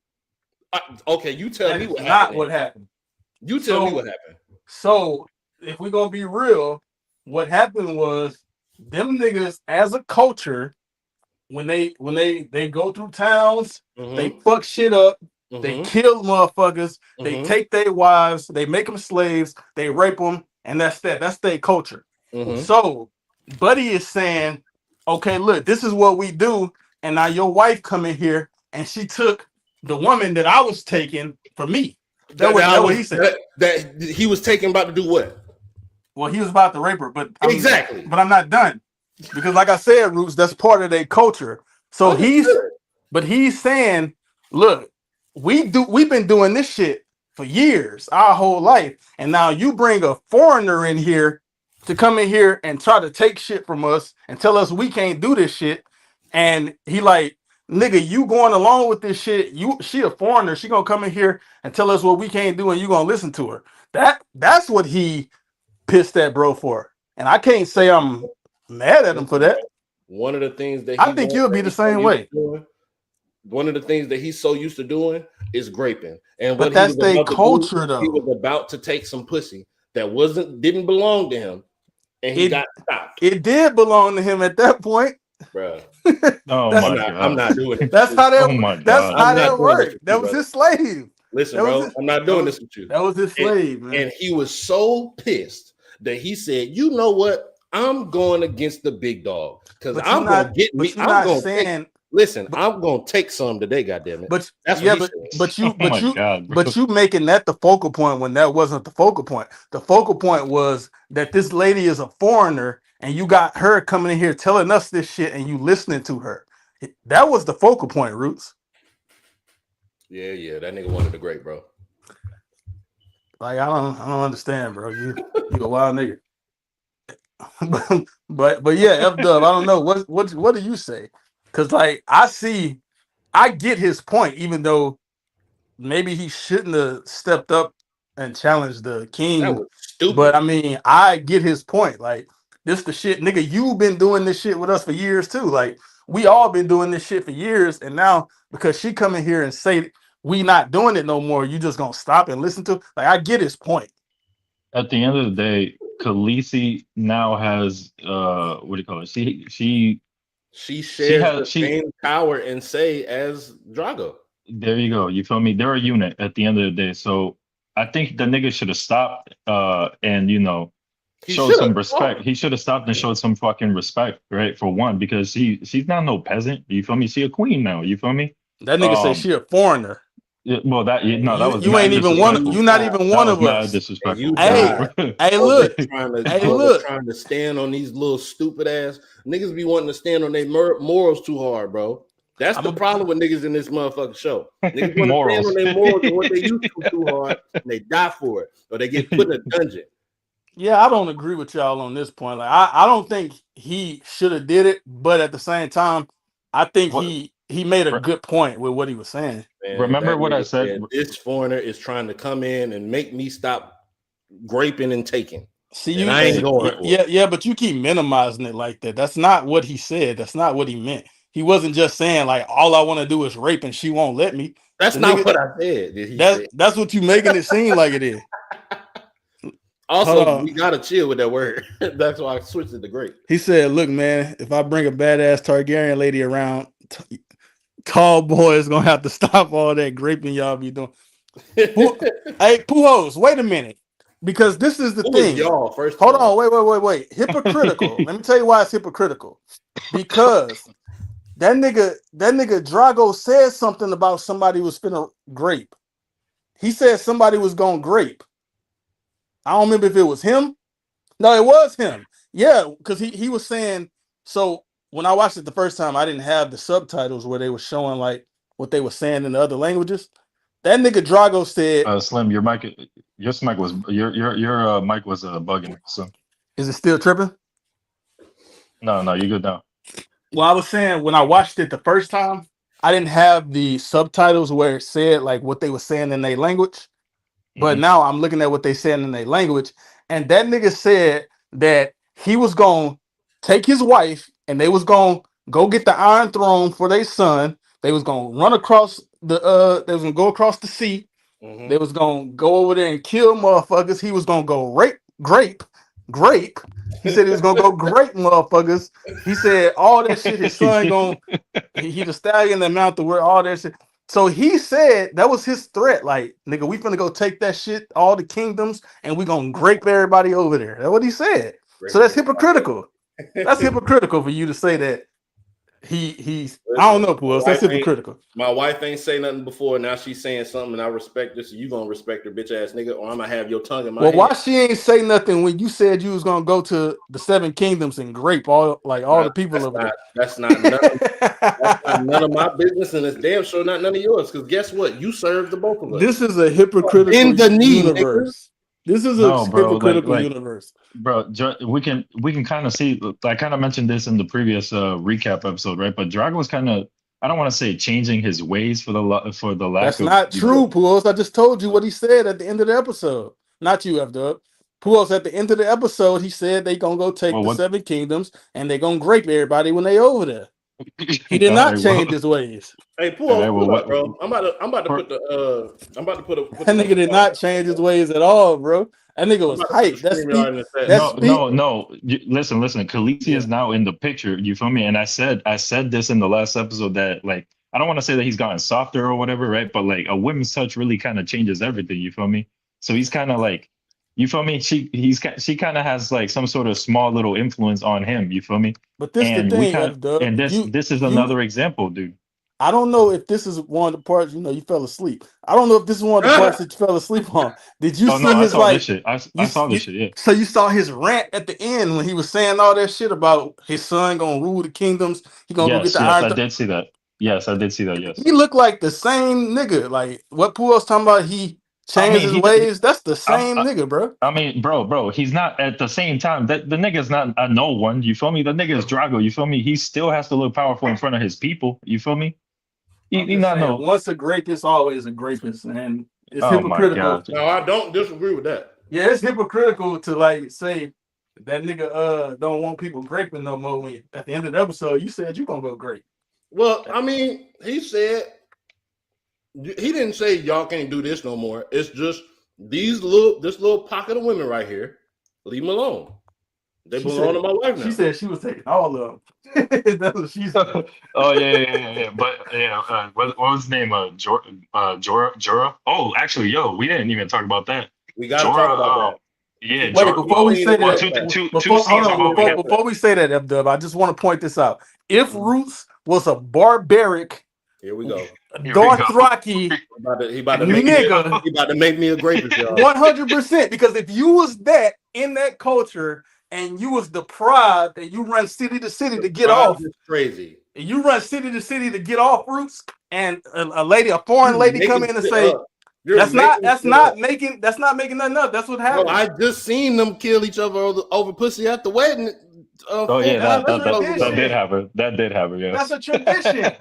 Okay, you tell me
That's
what
not
happened.
what happened.
You tell me what happened.
So if we're gonna be real, what happened was them niggas as a culture, when they go through towns, they fuck shit up, they kill motherfuckers, they take their wives, they make them slaves, they rape them, and that's that. That's their culture. So Buddy is saying, okay, look, this is what we do, and now your wife come in here and she took the woman that I was taking for me. That was what he said.
That he was taking about to do what?
Well, he was about to rape her, but
exactly.
But I'm not done because, like I said, Roots, that's part of their culture. So he's saying, look, we've been doing this shit for years, our whole life, and now you bring a foreigner in here to come in here and try to take shit from us and tell us we can't do this shit. And he like, nigga, you going along with this shit? She a foreigner. She gonna come in here and tell us what we can't do, and you gonna listen to her. That's what he pissed at bro for, and I can't say I'm mad at him for that.
One of the things that
I think you'll be the same way.
One of the things that he's so used to doing is graping, and
but that's their culture, though.
He was about to take some pussy that didn't belong to him, and he got stopped.
It did belong to him at that point,
bro.
Oh my God!
I'm not doing it.
That's how that.
Oh my God.
That's how that worked. That was his slave.
Listen, bro, I'm not doing this with you.
That was his slave, man.
And he was so pissed that he said, "You know what? I'm going against the big dog because I'm gonna get me. I'm gonna listen. I'm gonna take some today, goddamn it."
But
that's
but you making that the focal point when that wasn't the focal point. The focal point was that this lady is a foreigner, and you got her coming in here telling us this shit, and you listening to her. That was the focal point, Roots.
Yeah, that nigga wanted the great, bro.
Like I don't understand, bro. You a wild nigga. but yeah, F-Dub, I don't know what do you say? Because like I get his point, even though maybe he shouldn't have stepped up and challenged the king.
That was stupid.
But I mean, I get his point. Like this the shit, nigga. You've been doing this shit with us for years too. Like we all been doing this shit for years, and now because she come in here and say we not doing it no more, you just gonna stop and listen to. Like I get his point.
At the end of the day, Khaleesi now has what do you call it? She
shares the same power and say as Drago.
There you go. You feel me? They're a unit at the end of the day. So I think the nigga should have stopped and showed some respect. He should have stopped and showed some fucking respect, right? For one, because she's not no peasant. You feel me? She a queen now. You feel me?
That nigga say she a foreigner.
Well, that was
you ain't even one. You not even one of us.
Disrespectful.
Hey, look.
Trying to stand on these little stupid ass niggas be wanting to stand on their morals too hard, bro. That's the problem with niggas in this motherfucking show. Niggas want to stand on their morals and what they used to too hard, and they die for it, or they get put in a dungeon.
Yeah, I don't agree with y'all on this point. Like, I don't think he should have did it, but at the same time, I think he made a good point with what he was saying.
Man, remember what I said?
This foreigner is trying to come in and make me stop graping and taking.
See,
I ain't going.
Yeah, but you keep minimizing it like that. That's not what he said. That's not what he meant. he wasn't just saying like all I want to do is rape and she won't let me.
That's
The
not
nigga,
what I said. That he said.
that's what you making it seem like it is. Hold
Also,
on.
we gotta chill with that word. That's why I switched it to great.
He said, "Look, man, if I bring a badass Targaryen lady around, tall boy is gonna have to stop all that graping y'all be doing." Hey, Pujols, wait a minute, because this is the
Who is
thing.
y'all? First,
Hold on, wait. Hypocritical. Let me tell you why it's hypocritical. Because that nigga Drago said something about somebody was finna grape. He said somebody was gonna grape. I don't remember if it was him. No, it was him. Yeah, because he was saying, so when I watched it the first time, I didn't have the subtitles where they were showing like what they were saying in the other languages. That nigga Drago said,
Slim, your mic was mic was bugging. So
is it still tripping?
no, you good now.
Well, I was saying when I watched it the first time, I didn't have the subtitles where it said like what they were saying in their language. But now I'm looking at what they said in their language, and that nigga said that he was gonna take his wife and they was gonna go get the Iron Throne for their son. They was gonna run across they was gonna go across the sea. They was gonna go over there and kill motherfuckers. He was gonna go grape. He said he was gonna go grape motherfuckers. He said all that shit. His son gonna he the stallion that mount the word all that shit. So he said that was his threat. Like, nigga, we finna go take that shit, all the kingdoms, and we gonna grape everybody over there. That's what he said. So that's hypocritical. That's hypocritical for you to say that he's. I don't know, Puos. That's hypocritical.
My wife ain't say nothing before. Now she's saying something, and I respect this. So you gonna respect her, bitch ass nigga, or I'm gonna have your tongue in my head.
Why she ain't say nothing when you said you was gonna go to the 7 kingdoms and grape all the people over there?
That's not none of my business, and it's damn sure not none of yours. Because guess what? You serve the both of us.
This is a hypocritical universe. This is a hypocritical universe.
Bro, we can kind of see. I kind of mentioned this in the previous recap episode, right? But Drago was kind of, I don't want to say changing his ways for the lack
That's
of.
not true, Puos. I just told you what he said at the end of the episode. Not you, F-Dub. Puos, at the end of the episode, he said they gonna go take the 7 kingdoms and they gonna grape everybody when they over there. He did not change his ways.
Hey, Puos, bro. I'm about to put
that nigga did not change his ways at all, bro. That nigga was hype.
No. Listen. Khaleesi is now in the picture. You feel me? And I said this in the last episode that, like, I don't want to say that he's gotten softer or whatever, right? But like a woman's touch really kind of changes everything. You feel me? So he's kind of like, you feel me? She kind of has like some sort of small little influence on him. You feel me?
But this is the thing,
this is another example, dude.
I don't know if this is one of the parts, you fell asleep. I don't know if this is one of the parts that you fell asleep on. Did you see his
this shit. I saw this shit, yeah.
So you saw his rant at the end when he was saying all that shit about his son gonna rule the kingdoms. He gonna go get the
Iron. I did see that. Yes, I did see that, yes.
He looked like the same nigga. Like what Puel's talking about, he changed his ways. That's the same nigga, bro.
I mean, bro, he's not at the same time. The nigga's not a no one, you feel me? The nigga is Drago, you feel me? He still has to look powerful in front of his people, you feel me?
Once a grapist, always a grapist, and it's hypocritical.
No, I don't disagree with that.
Yeah, it's hypocritical to like say that nigga don't want people graping no more. When at the end of the episode, you said you gonna go grape.
Well, I mean, he didn't say y'all can't do this no more. It's just this little pocket of women right here. Leave them alone. They belong to my wife now.
She said she was taking all of them. That's what she said.
Oh yeah. But yeah, what was his name? Jorah. Oh, actually, we didn't even talk about that.
We gotta talk about that.
Yeah. Wait, before we say that, before we say that, F-Dub, I just want to point this out. If Roots was a barbaric,
here we go.
Dothraki,
he about to make me a grapist, y'all.
100%. Because if you was that in that culture and you was deprived and you run city to city to get off,
it's crazy.
And you run city to city to get off Roots, and a foreign lady come in and say, that's not making nothing up. That's what happened.
Bro, I just seen them kill each other over pussy at the wedding.
That did happen. Yeah.
That's a tradition.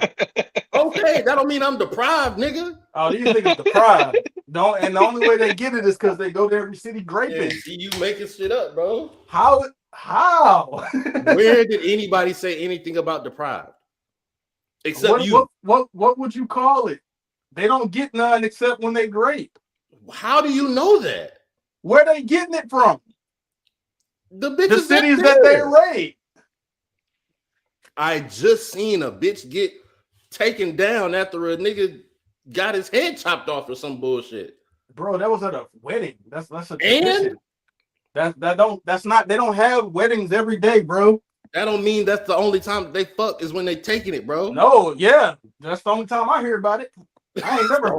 Okay, that don't mean I'm deprived, nigga.
Oh, these niggas deprived. And the only way they get it is because they go to every city graping.
Yeah, you making shit up, bro.
How?
Where did anybody say anything about deprived? Except you.
What would you call it? They don't get none except when they grape.
How do you know that?
Where they getting it from?
The bitches
The cities that they raid.
I just seen a bitch get taken down after a nigga got his head chopped off or some bullshit.
Bro, that was at a wedding. That's a
tradition.
That's not, they don't have weddings every day, bro.
That don't mean that's the only time they fuck is when they taking it, bro.
No, yeah. That's the only time I hear about it. I ain't never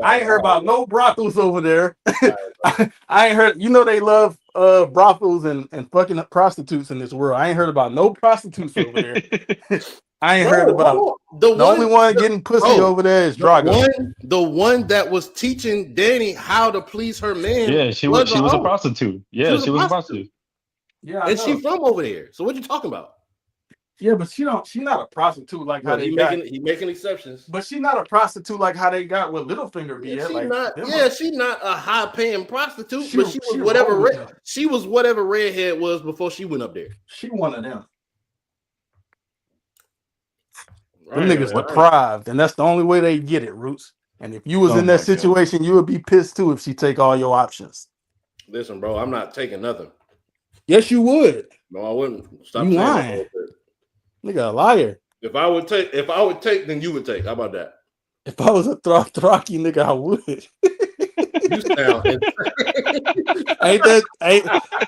I ain't heard about no brothels over there. I ain't heard, they love brothels and fucking prostitutes in this world. I ain't heard about no prostitutes over there. I ain't heard about the only one getting pussy over there is Drago.
The one that was teaching Danny how to please her man.
Yeah, she was a prostitute. Yeah, she was a prostitute.
Yeah,
and she from over there. So what you talking about?
Yeah, but she's not a prostitute like how
he making exceptions.
But she's not a prostitute like how they got with Littlefinger be.
She's not a high paying prostitute, but she was whatever redhead was before she went up there.
She one of them. Them niggas deprived, and that's the only way they get it, Roots. And if you was in that situation, you would be pissed too if she take all your options.
Listen, bro, I'm not taking nothing.
Yes, you would.
No, I wouldn't. Stop
you lying. Nigga, a liar.
If I would take, then you would take. How about that?
If I was a Thraki nigga, I would.
You sound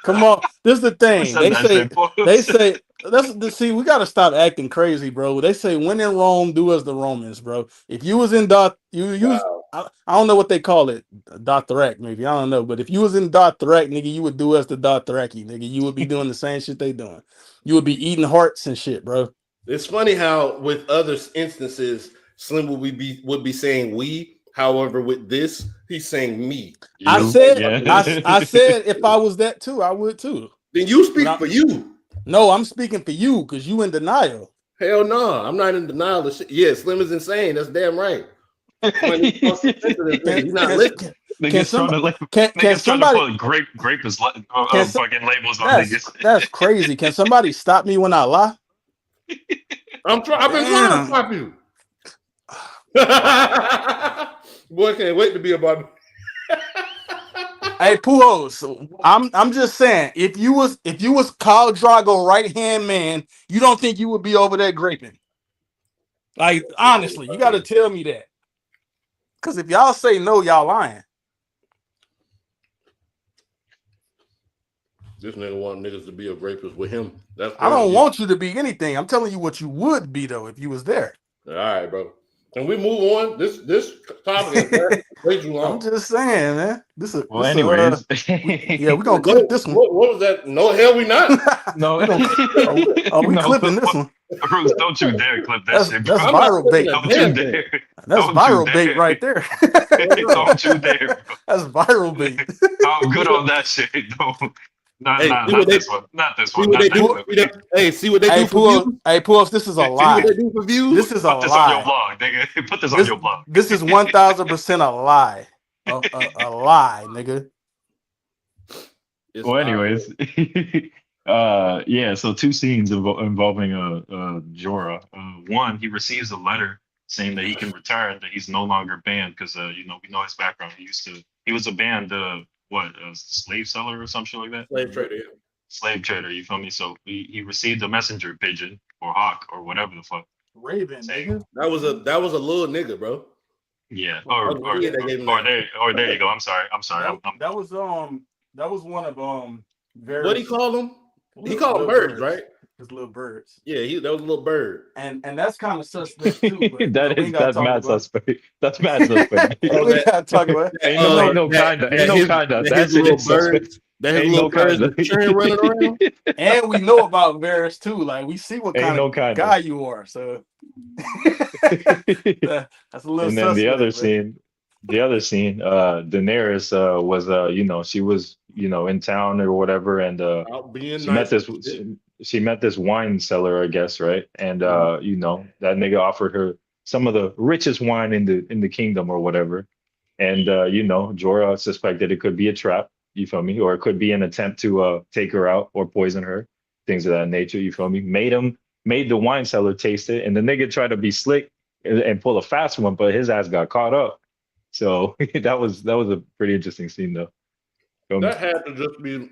come on. This is the thing. They say see, we gotta stop acting crazy, bro. They say when in Rome, do as the Romans, bro. If you was in I don't know what they call it, Dothraki, maybe. I don't know. But if you was in Dothraki, nigga, you would do as the Dothraki, nigga. You would be doing the same shit they doing. You would be eating hearts and shit, bro.
It's funny how with other instances, Slim would be saying we. However, with this, he's saying me.
I said if I was that too, I would too.
Then you speak for you.
No, I'm speaking for you because you in denial.
Hell no, I'm not in denial of shit. Yeah, Slim is insane. That's damn right. He's not listening.
Can somebody put grape as fucking labels on niggas?
That's crazy. Can somebody stop me when I lie?
I've been trying to stop you. Boy, can't wait to be about.
Hey, Pujols, I'm just saying, if you was Khal Drogo right hand man, you don't think you would be over there graping? Like, honestly, you got to tell me that. Because if y'all say no, y'all lying.
This nigga want niggas to be a rapist with him.
I don't want you to be anything. I'm telling you what you would be though if you was there.
All right, bro. Can we move on? This topic is way too long.
I'm just saying, man.
Anyways,
we're gonna clip this one.
What was that? No, hell, we not.
No,
we clipping this one.
Bruce, don't you dare clip that shit.
That's viral bait.
Don't you dare.
That's viral bait right there.
Don't you dare. Bro.
That's viral bait.
I'm good on that shit. Not this one.
See what they do for views.
Hey, Pujols, this is a lie.
See what they do for views.
This is a lie.
Put this on your blog, nigga. Put this on your blog.
This is 1,000% a lie. A lie, nigga.
Well, anyways, so two scenes involving Jorah. One, he receives a letter saying that he can return, that he's no longer banned because we know his background. He was a banned a slave seller or some shit like that. Slave trader, you feel me? So he received a messenger pigeon or hawk or whatever the fuck.
Raven, nigga.
That was a little nigga, bro.
Yeah. Or there you go. I'm sorry.
That was one of
Varys. What he called him? He called them birds, right?
His little birds.
Yeah, that was a little bird.
And that's kind of suspect too. But
that's mad suspect. That's mad suspect.
We gotta talk about it.
Ain't no kinda. That's little birds.
Ain't no kinda. Running around.
And we know about Varys too. Like we see what kind of guy you are. So that's a little.
And then the other scene, Daenerys was she was in town or whatever, and she met this wine seller, I guess, right? And that nigga offered her some of the richest wine in the kingdom or whatever. And Jorah suspected it could be a trap, you feel me? Or it could be an attempt to take her out or poison her, things of that nature, you feel me? Made him made the wine cellar taste it, and the nigga tried to be slick and pull a fast one, but his ass got caught up. So that was a pretty interesting scene though.
That had to just be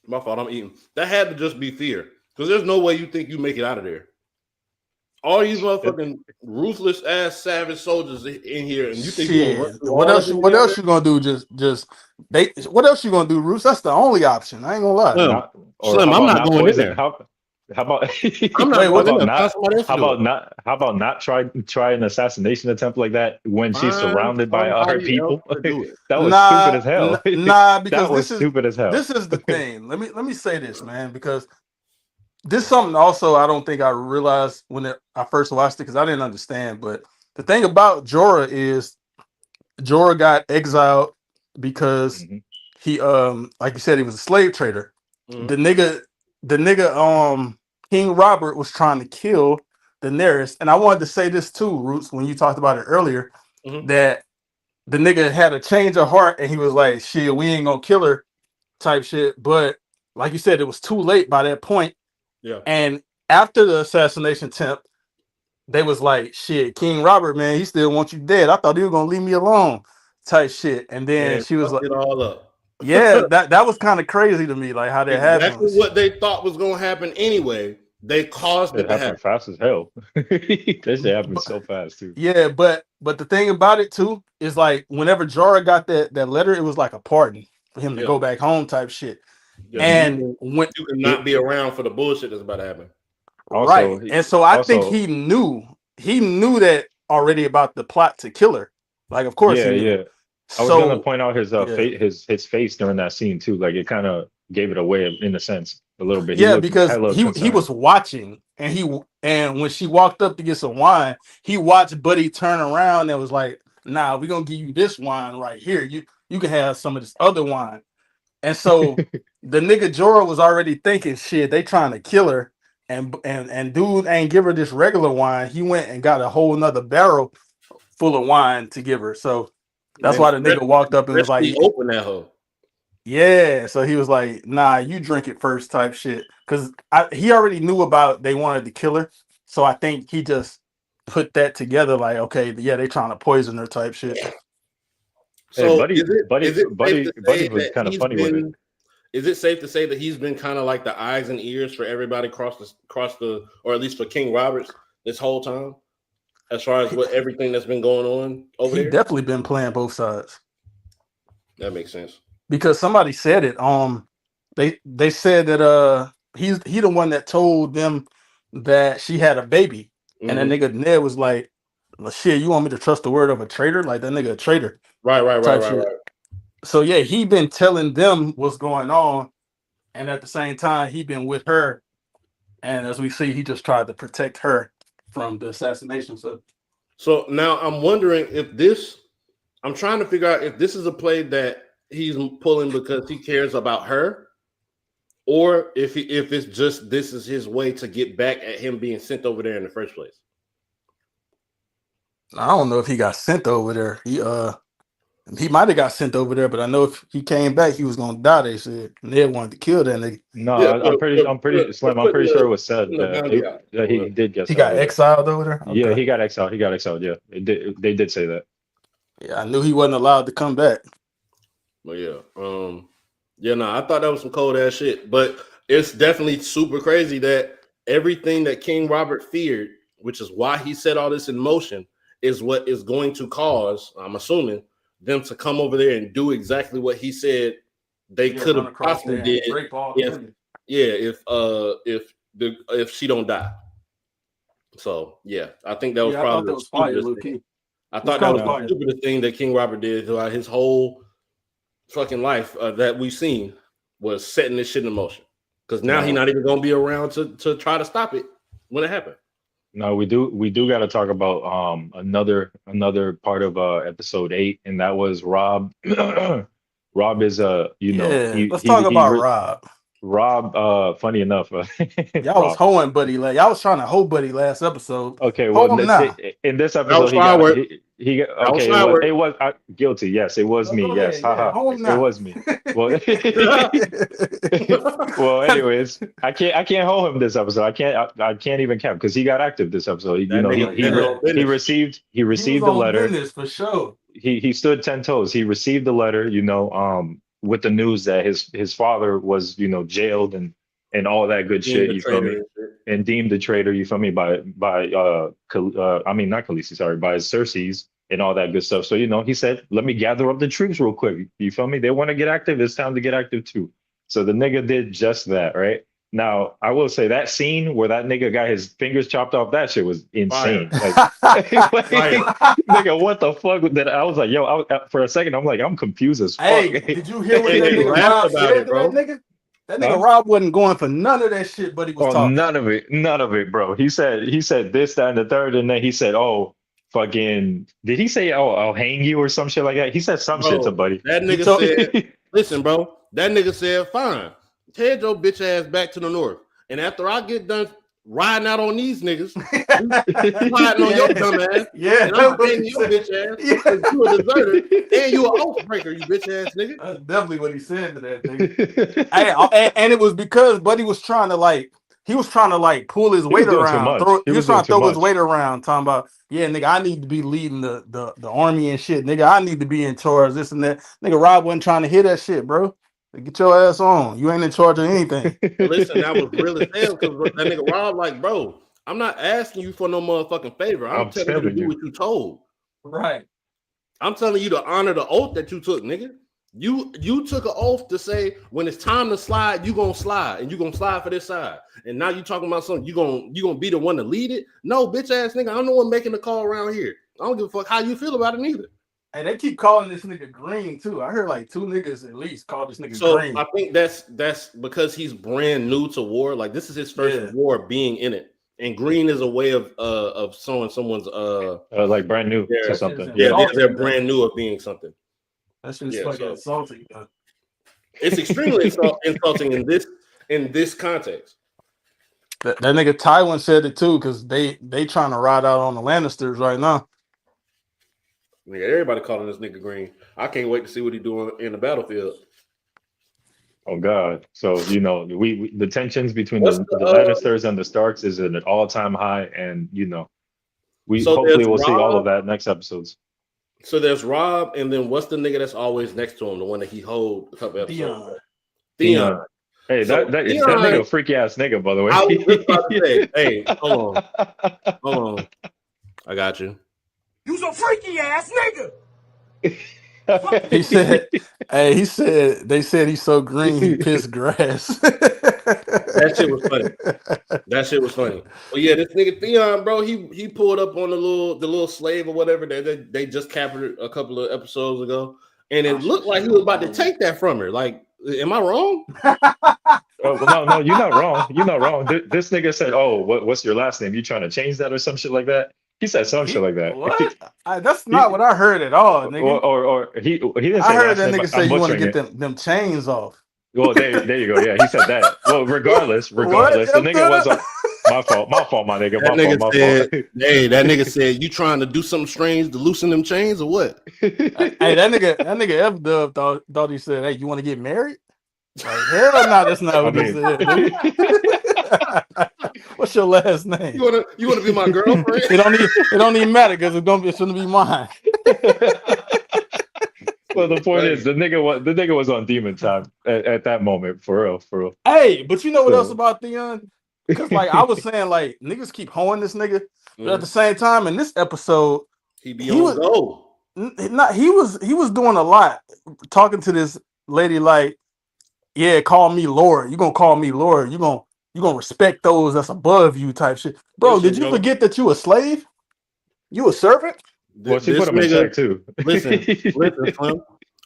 my fault. I'm eating. That had to just be fear, because there's no way you think you make it out of there. All these motherfucking ruthless ass savage soldiers in here, and you think you're gonna run
Shit.
through
What
all
else?
of
What
them?
else you gonna do? What else you gonna do, Roos? That's the only option. I ain't gonna lie.
Slim,
Not or
Slim,
how
I'm
about
not
not
going in
poison?
there.
How about
I'm not
Wait,
how
what?
going in
about
there. Find
not
somebody else to do it.
how about not try an assassination attempt like that when she's
Find
surrounded by her
somebody else
people?
to do it.
That was stupid
Nah,
as hell.
nah. Because
That was stupid as hell.
this is the thing. Let me say this, man. Because this is something also I don't think I realized when I first watched it because I didn't understand. But the thing about Jorah is Jorah got exiled because
Mhm.
he like you said he was a slave trader.
Mhm.
The nigga King Robert was trying to kill Daenerys, and I wanted to say this too, Roots, when you talked about it earlier,
Mhm.
that the nigga had a change of heart and he was like, shit, we ain't gonna kill her type shit. But like you said, it was too late by that point.
Yeah.
And after the assassination attempt, they was like, shit, King Robert, man, he still wants you dead. I thought he was gonna leave me alone, type shit. And then
And
she was
fucked
like,
it all up.
yeah, that was kind of crazy to me, like how that
Exactly
happens.
what they thought was going to happen anyway. They caused it
It
to
happened
happen.
fast as hell. That shit happened
But,
so fast too.
yeah, but the thing about it too is like whenever Jorah got that letter, it was like a pardon for him to
Yeah.
go back home type shit.
Yeah. So
And when
you can not
It
be around for the bullshit that's about to happen.
also
right, and so I think
also
he knew that already about the plot to kill her. Like, of course he
yeah,
knew.
yeah. I was gonna
So
point out his
yeah,
his face during that scene too. Like it kind of gave it away in a sense a little bit. He
yeah,
looked
because
hella
he
concerned.
was watching, and when she walked up to get some wine, he watched Buddy turn around and was like, "Nah, we're gonna give you this wine right here. You can have some of this other wine." And so the nigga Jorah was already thinking, shit, they trying to kill her. And dude ain't give her this regular wine. He went and got a whole nother barrel full of wine to give her. So that's
And
why the nigga walked up and was
freshly
like,
open that hoe.
yeah. So he was like, nah, you drink it first type shit. Cause he already knew about they wanted to kill her. So I think he just put that together like, okay, yeah, they trying to poison her type shit.
Hey,
So is it safe to
Buddy
say
was
that
kind of
he's
funny with it.
been? Is it safe to say that he's been kind of like the eyes and ears for everybody across the, or at least for King Roberts this whole time, as far as what everything that's been going on over
He
there?
definitely been playing both sides.
That makes sense.
Because somebody said it. They said that he the one that told them that she had a baby, and that
Hmm.
nigga Ned was like, well, shit, you want me to trust the word of a traitor? Like that nigga a traitor
Right, right, right,
type
right,
shit.
right.
So yeah, he been telling them what's going on, and at the same time he been with her, and as we see, he just tried to protect her from the assassination. So
So now I'm wondering if this. I'm trying to figure out if this is a play that he's pulling because he cares about her, or if it's just this is his way to get back at him being sent over there in the first place.
I don't know if he got sent over there. He might have got sent over there, but I know if he came back, he was gonna die. They said and they wanted to kill that nigga.
No,
Yeah,
I'm pretty Slim. I'm pretty sure it was said
putting the
that
bounty out.
that he did get
He
sent
got
over there.
exiled over there.
Yeah,
Okay,
he got exiled. He got exiled. Yeah, they did say that.
yeah, I knew he wasn't allowed to come back.
But yeah, no, I thought that was some cold ass shit. But it's definitely super crazy that everything that King Robert feared, which is why he set all this in motion, is what is going to cause, I'm assuming, them to come over there and do exactly what he said they
Yeah,
could
run
have
across
possibly
there and
did
break all
if
the
if she don't die. So yeah, I think that was
Yeah, I thought
probably
that
the
was fire,
stupidest
low
thing.
key.
I
It was
thought that
kind
was
of
the
No,
fire.
stupidest thing that King Robert did throughout his whole fucking life that we've seen was setting this shit in motion. Because now he's
no,
not even gonna be around to try to stop it when it happened.
no. We do got to talk about another part of episode 8, and that was Rob. Rob is
Yeah, let's talk about Rob.
Rob. Funny enough,
Y'all was
Rob.
hoeing Buddy. Like y'all was trying to hoe Buddy last episode.
Okay, well,
Hold him now.
in this
That was
episode,
firework.
He
That was
okay.
Howard.
It was guilty. Yes, it was
No,
me.
go
Yes,
ahead. Yeah,
haha.
home
It
now.
was me. Well, well. Anyways, I can't hold him this episode. I can't even count because he got active this episode. You
That
know,
nigga
Yeah.
on business.
he
He was
received the
on
letter.
business for sure.
He stood 10 toes. He received the letter. You know, with the news that his father was jailed and all that good
Being
shit.
the
You feel
traitor
me?
and shit.
And deemed a traitor, you feel me, I mean not Khaleesi, sorry, by Cersei's and all that good stuff. So he said, let me gather up the troops real quick. You feel me? They want to get active, it's time to get active too. So the nigga did just that, right? Now I will say that scene where that nigga got his fingers chopped off, that shit was insane.
Fire.
Like,
Fire.
nigga, what the fuck? That I was like, yo, for a second, I'm like, I'm confused as fuck.
Hey, did you hear what
And
that
they
nigga
laughed
Rob
about
said
it,
to that
bro.
nigga? That nigga
Huh?
Rob wasn't going for none of that shit, but he was
Oh,
talking.
none of it, bro. He said this, that, and the third, and then he said, "Oh, fucking." Did he say, "Oh, I'll hang you" or some shit like that? He said some shit to
Bro,
Buddy.
that
He
nigga
told-
said, listen, bro. That nigga said, fine. Head your bitch ass back to the north. And after I get done riding out on these niggas, riding on your dumb ass,
Yeah,
and
that's
I'm
what
hanging
he
your
said.
bitch ass
Yeah.
because you a deserter and you an oath breaker, you bitch ass nigga.
That's definitely what he said to that nigga. And it was because Buddy was trying to pull his weight
doing too
around.
much.
He was
doing
trying to
too
throw his
much.
weight around, talking about, yeah, nigga, I need to be leading the army and shit. Nigga, I need to be in charge, this and that. Nigga, Rob wasn't trying to hear that shit, bro. Get your ass on. You ain't in charge of anything.
But listen, that was real as hell because that nigga Rob, like, bro, I'm not asking you for no motherfucking favor. I'm telling you to do what you told.
Right.
I'm telling you to honor the oath that you took, nigga. You took an oath to say when it's time to slide, you gonna slide and you gonna slide for this side. And now you talking about something you gonna be the one to lead it. No, bitch ass nigga, I'm the one making the call around here. I don't give a fuck how you feel about it neither.
Hey, they keep calling this nigga Green too. I heard like 2 niggas at least call this nigga
So
Green.
I think that's because he's brand new to war. Like this is his first war being in it. And green is a way of showing someone's
like brand new
to
something.
Yeah, they're brand new of being something.
That's just fucking insulting.
It's extremely insulting in this context.
That nigga Tywin said it too, because they trying to ride out on the Lannisters right now.
Yeah, everybody calling this nigga green. I can't wait to see what he doing in the battlefield.
Oh God! So we the tensions between the Lannisters and the Starks is at an all-time high, and we hopefully we'll see all of that next episodes.
So there's Rob, and then what's the nigga that's always next to him, the one that he hold a couple episodes? Theon.
Hey,
So
that nigga a freaky ass nigga, by the way.
I was just about to say, hey, hold on. I got you.
You some freaky ass nigga.
He said, they said he's so green he pissed grass.
That shit was funny. Well, yeah, this nigga Theon, bro, he pulled up on the little slave or whatever that they just captured a couple of episodes ago, and it looked like he was about to take that from her. Like, am I wrong?
No, you're not wrong. You're not wrong. This nigga said, "Oh, what's your last name? You trying to change that or some shit like that?" He said some shit like that.
What? That's not what I heard at all, nigga.
Or he didn't say.
I heard that
name,
nigga say you want to get
it.
them chains off.
Well, there you go. Yeah, he said that. Well, regardless, the nigga was my fault, my nigga. My fault.
Hey, that nigga said, you trying to do something strange to loosen them chains or what?
Hey, that nigga F Dub thought he said, "Hey, you want to get married?" Like, hell no, that's not what he said. What's your last name?
You wanna be my girlfriend?
it don't even matter because it shouldn't be mine.
Well, the point is, the nigga was on demon time at that moment, for real.
Hey, but you know what else about Theon? Because like I was saying, like niggas keep hoeing this nigga, but at the same time, in this episode,
he was go.
He was doing a lot, talking to this lady like, yeah, call me Lord. You gonna call me Lord? You gonna respect those that's above you, type shit, bro. Did you forget that you a slave? You a servant?
Well, she put him in check too.
Listen, Slim.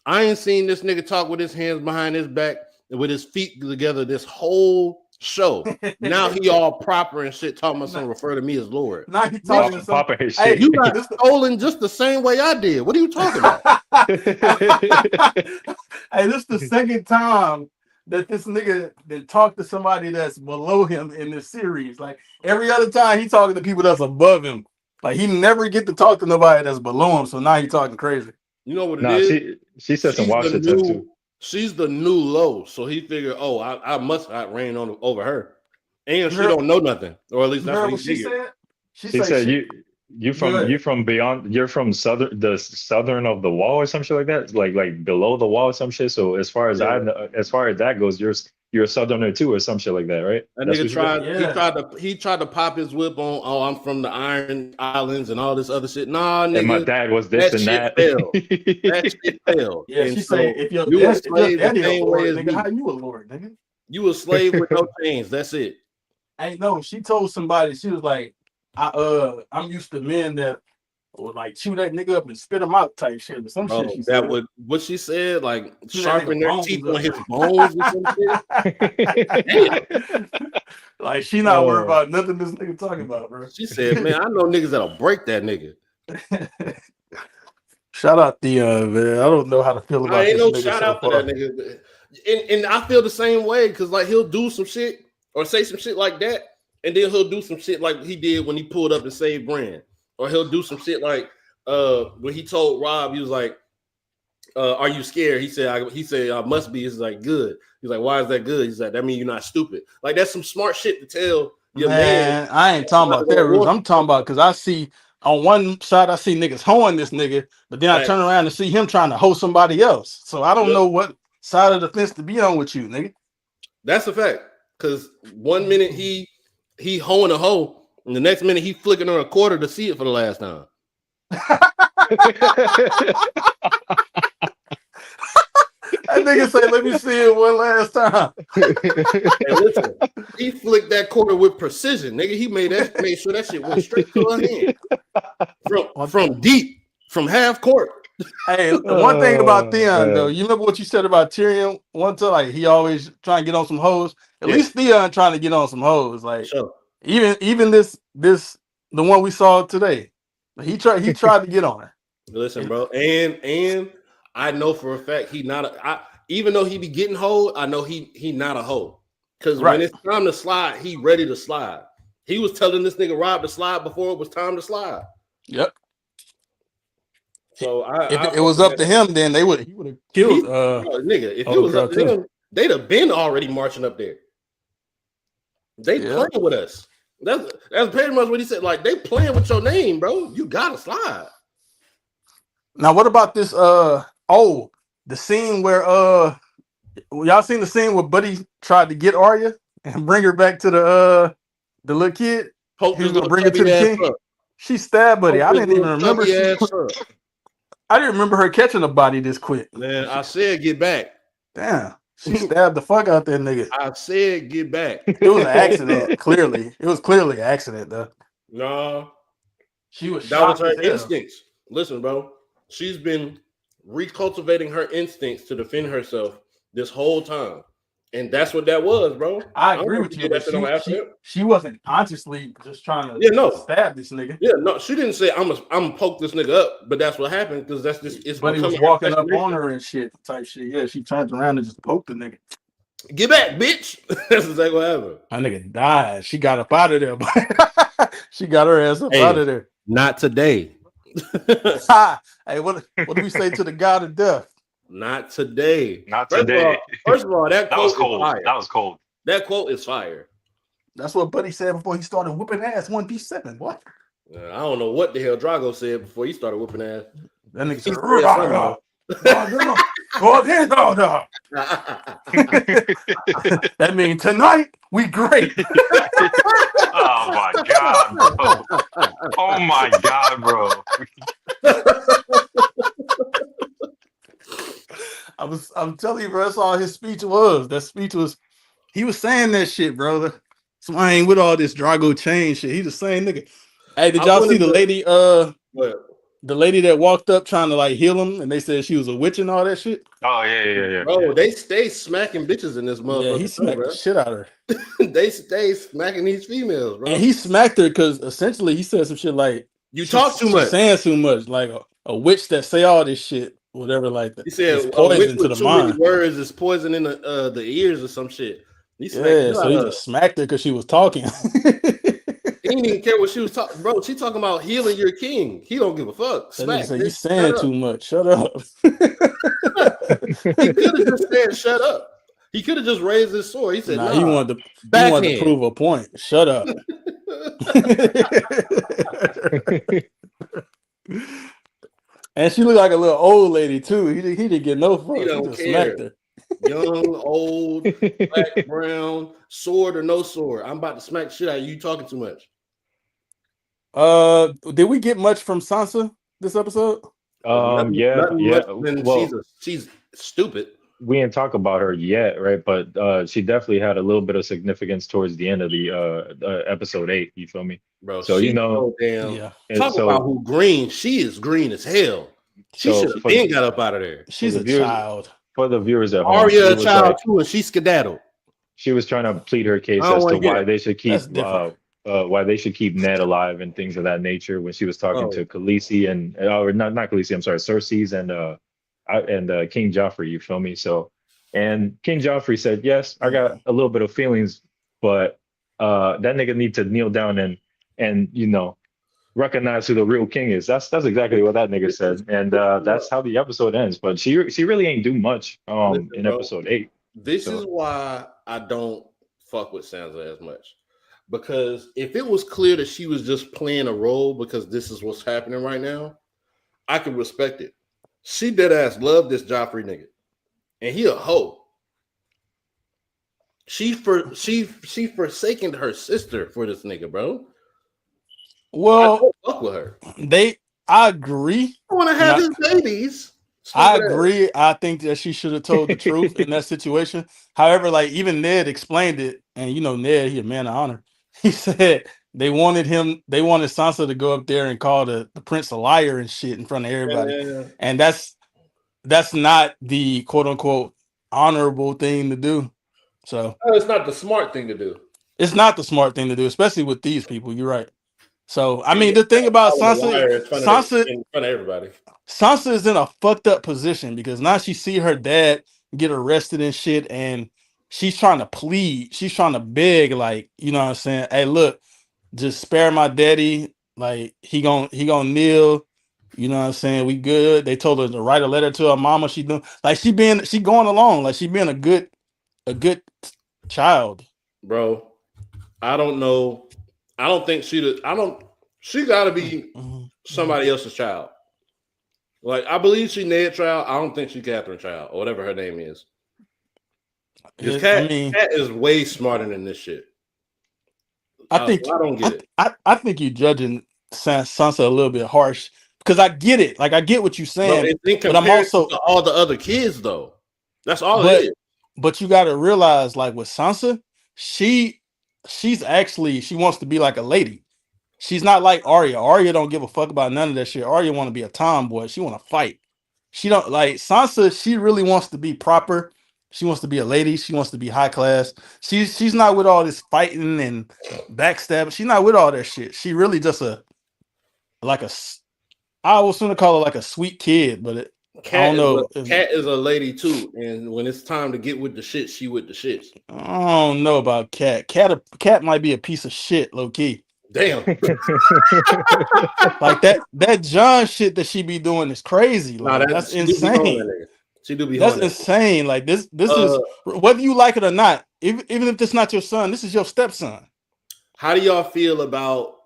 I ain't seen this nigga talk with his hands behind his back and with his feet together this whole show. Now he all proper and shit, talking about something, refer to me as Lord.
Now he talking
Papa his shit.
Hey, you got stolen just the same way I did. What are you talking about?
Hey, this is the second time that this nigga that talked to somebody that's below him in this series. Like every other time he talking to people that's above him. Like he never get to talk to nobody that's below him. So now he talking crazy.
You know what it
No,
is?
she said some wild shit too.
She's the new low, so he figured, oh, I must not reign over her, and she
heard-
don't know nothing, or at least
You
that's
heard
what he
she
figured.
said?
She said you from beyond. You're from southern of the wall or some shit like that. Like below the wall or some shit. So as far as I know, as far as that goes, you're a southerner too or some shit like that, right?
That
That's
nigga
what she said?
tried. He tried to pop his whip on. Oh, I'm from the Iron Islands and all this other shit. Nah, nigga.
And my dad was this
that
and
shit
that.
failed. That shit failed.
Yeah,
and
she
so
say if your daddy a lord, nigga, how you a lord, nigga?
You a slave with no chains. That's it.
Ain't no. She told somebody she was like, I'm used to men that would like chew that nigga up and spit him out type shit or some shit. She said.
What she said, like
Chew
sharpen their
bones
teeth
up.
on his bones or some shit.
Like she not worried about nothing this nigga talking about, bro.
She said, "Man, I know niggas that'll break that nigga."
Shout out Theon, man. I don't know how to feel about
I ain't
this
no
nigga
shout
so
out to
far.
that nigga. And I feel the same way because like he'll do some shit or say some shit like that, and then he'll do some shit like he did when he pulled up and saved Brand, or he'll do some shit like when he told Rob, he was like, "Are you scared?" He said, "I must be." He's like, "Good." He's like, "Why is that good?" He's like, "That means you're not stupid." Like that's some smart shit to tell your man.
I ain't talking about that, Ruse. I'm talking about because I see on one side I see niggas hoeing this nigga, but then I turn around and see him trying to hoe somebody else. So I don't know what side of the fence to be on with you, nigga.
That's a fact. Because 1 minute he hoeing a hoe, and the next minute he flicking her a quarter to see it for the last time.
That nigga say, "Let me see it one last time."
Hey, listen, he flicked that quarter with precision, nigga. He made sure that shit went straight to her hand from deep, from half court.
Hey, one thing about Theon though, you remember what you said about Tyrion one time? Like he always trying to get on some hoes. At least Theon trying to get on some hoes. Like even this the one we saw today, he tried to get on her.
Listen, bro, and I know for a fact he not even though he be getting hoe, I know he not a hoe. Because when it's time to slide, he ready to slide. He was telling this nigga Rob to slide before it was time to slide.
Yep.
So
if it was up to him, then he would have killed
nigga. If it was up to him, they'd have been already marching up there. They playing with us. That's pretty much what he said. Like they playing with your name, bro. You gotta slide.
Now, what about this? The scene where y'all seen the scene where Buddy tried to get Arya and bring her back to the little kid. He was gonna bring her to the king. She stabbed Buddy. I didn't even remember. I didn't remember her catching a body this quick.
Man, I said get back.
Damn, she stabbed the fuck out that nigga.
I said get back.
It was an accident. Clearly, it was clearly an accident though.
No,
she was.
That was her instincts. Listen, bro. She's been recultivating her instincts to defend herself this whole time. And that's what that was, bro.
I agree with you. She wasn't consciously just trying to stab this nigga.
Yeah, no, she didn't say I'm gonna poke this nigga up, but that's what happened because that's just it's.
But he was walking up on her and shit type shit. Yeah, she turned around and just poked the nigga.
Get back, bitch. That's exactly what happened.
That nigga died. She got up out of there. She got her ass up out of there.
Not today.
Hey, what do we say to the god of death?
Not today.
Not today.
First of all, that quote
was cold.
Is fire.
That was cold.
That quote is fire.
That's what Buddy said before he started whipping ass 1v7. What?
I don't know what the hell Drago said before he started whipping ass.
That nigga said, that means tonight we great.
Oh my god, bro. Oh my god, bro.
I'm telling you, bro, that's all his speech was. That speech was, he was saying that shit, brother. So I ain't with all this Drago chain shit. He the same nigga. Hey, did y'all see the lady? The lady that walked up trying to like heal him, and they said she was a witch and all that shit.
Oh yeah.
Bro, they stay smacking bitches in this motherfucker.
Yeah, he smacked the shit out of her.
They stay smacking these females, bro.
And he smacked her because essentially he said some shit like,
"You talk too much,
saying too much, like a witch that say all this shit, whatever, like that."
He said,
it's poison to the mind.
Many words is poison in the ears or some shit.
So he just smacked her because she was talking.
He didn't even care what she was talking, bro. She talking about healing your king. He don't give a fuck.
That nigga
Smack.
said, you
Bitch,
saying
shut
too much. Shut up.
He could have just said shut up. He could have just raised his sword. He said,
Nah,
nah,
he wanted to
backhand.
prove a point. Shut up. And she looked like a little old lady too. He didn't get no fuck.
He
He
don't
just
care.
smacked her.
Young, old, black, brown, sword or no sword. I'm about to smack shit out of you talking too much.
Did we get much from Sansa this episode?
Nothing
Yeah.
much than
Well,
she's stupid.
we didn't talk about her yet, right? But she definitely had a little bit of significance towards the end of the episode 8. You feel me?
Bro,
So
she's
you know,
so damn.
Yeah.
Talk about who green. She is green as hell. She should have been got up out of there.
She's a
viewers,
child.
For the viewers at home,
Arya a
was
child
like,
too, and she skedaddled.
she was trying to plead her case
I don't
as to
wanna hear
why
it.
they should keep
That's different.
why they should keep Ned alive and things of that nature. When she was talking
Oh.
to Khaleesi and or not Khaleesi, I'm sorry, Cersei's and King Joffrey. You feel me? So, and King Joffrey said, yes, I got a little bit of feelings, but that nigga need to kneel down and you know recognize who the real king is. That's exactly what that nigga said, and that's how the episode ends. But she really ain't do much
Listen,
in
bro,
episode 8.
This
So-
is why I don't fuck with Sansa as much. Because if it was clear that she was just playing a role because this is what's happening right now, I could respect it. She dead ass loved this Joffrey nigga. And he a hoe. She forsaken her sister for this nigga, bro. I
Well,
don't fuck with her.
I agree.
I want to have his babies.
I
Stupid ass.
agree. I think that she should have told the truth in that situation. However, like even Ned explained it, and you know, Ned, he a man of honor. He said they wanted Sansa to go up there and call the prince a liar and shit in front of everybody.
Yeah.
And that's not the quote unquote honorable thing to do. So
No, it's not the smart thing to do.
it's not the smart thing to do, especially with these people. You're right. So I mean, the thing about Sansa
in front of everybody.
Sansa is in a fucked up position because now she see her dad get arrested and shit, and she's trying to plead. She's trying to beg, like, you know what I'm saying? Hey, look, just spare my daddy. Like, he gon' kneel. You know what I'm saying? We good. They told her to write a letter to her mama. She doing like she going along, like she being a good child.
Bro, I don't know. I don't think she gotta be somebody else's child. Like, I believe she Ned child. I don't think she Catherine child or whatever her name is. Because Cat is way smarter than this shit.
I
don't get it.
I think you're judging Sansa a little bit harsh because I get it. Like I get what you're saying, but I'm also
to all the other kids though. That's all it is.
But you got to realize, like with Sansa, she's actually she wants to be like a lady. She's not like Arya. Arya don't give a fuck about none of that shit. Arya want to be a tomboy. She want to fight. She don't like Sansa. She really wants to be proper. She wants to be a lady. She wants to be high class. She's not with all this fighting and backstabbing. She's not with all that shit. She really just I was gonna call her like a sweet kid, but I don't know.
Cat is a lady too, and when it's time to get with the shit, she with the shits.
I don't know about Cat. Cat might be a piece of shit, low key.
Damn.
Like that John shit that she be doing is crazy. Like, that's insane.
She do be
that's insane. Like this is whether you like it or not, even if this not your son, this is your stepson.
How do y'all feel about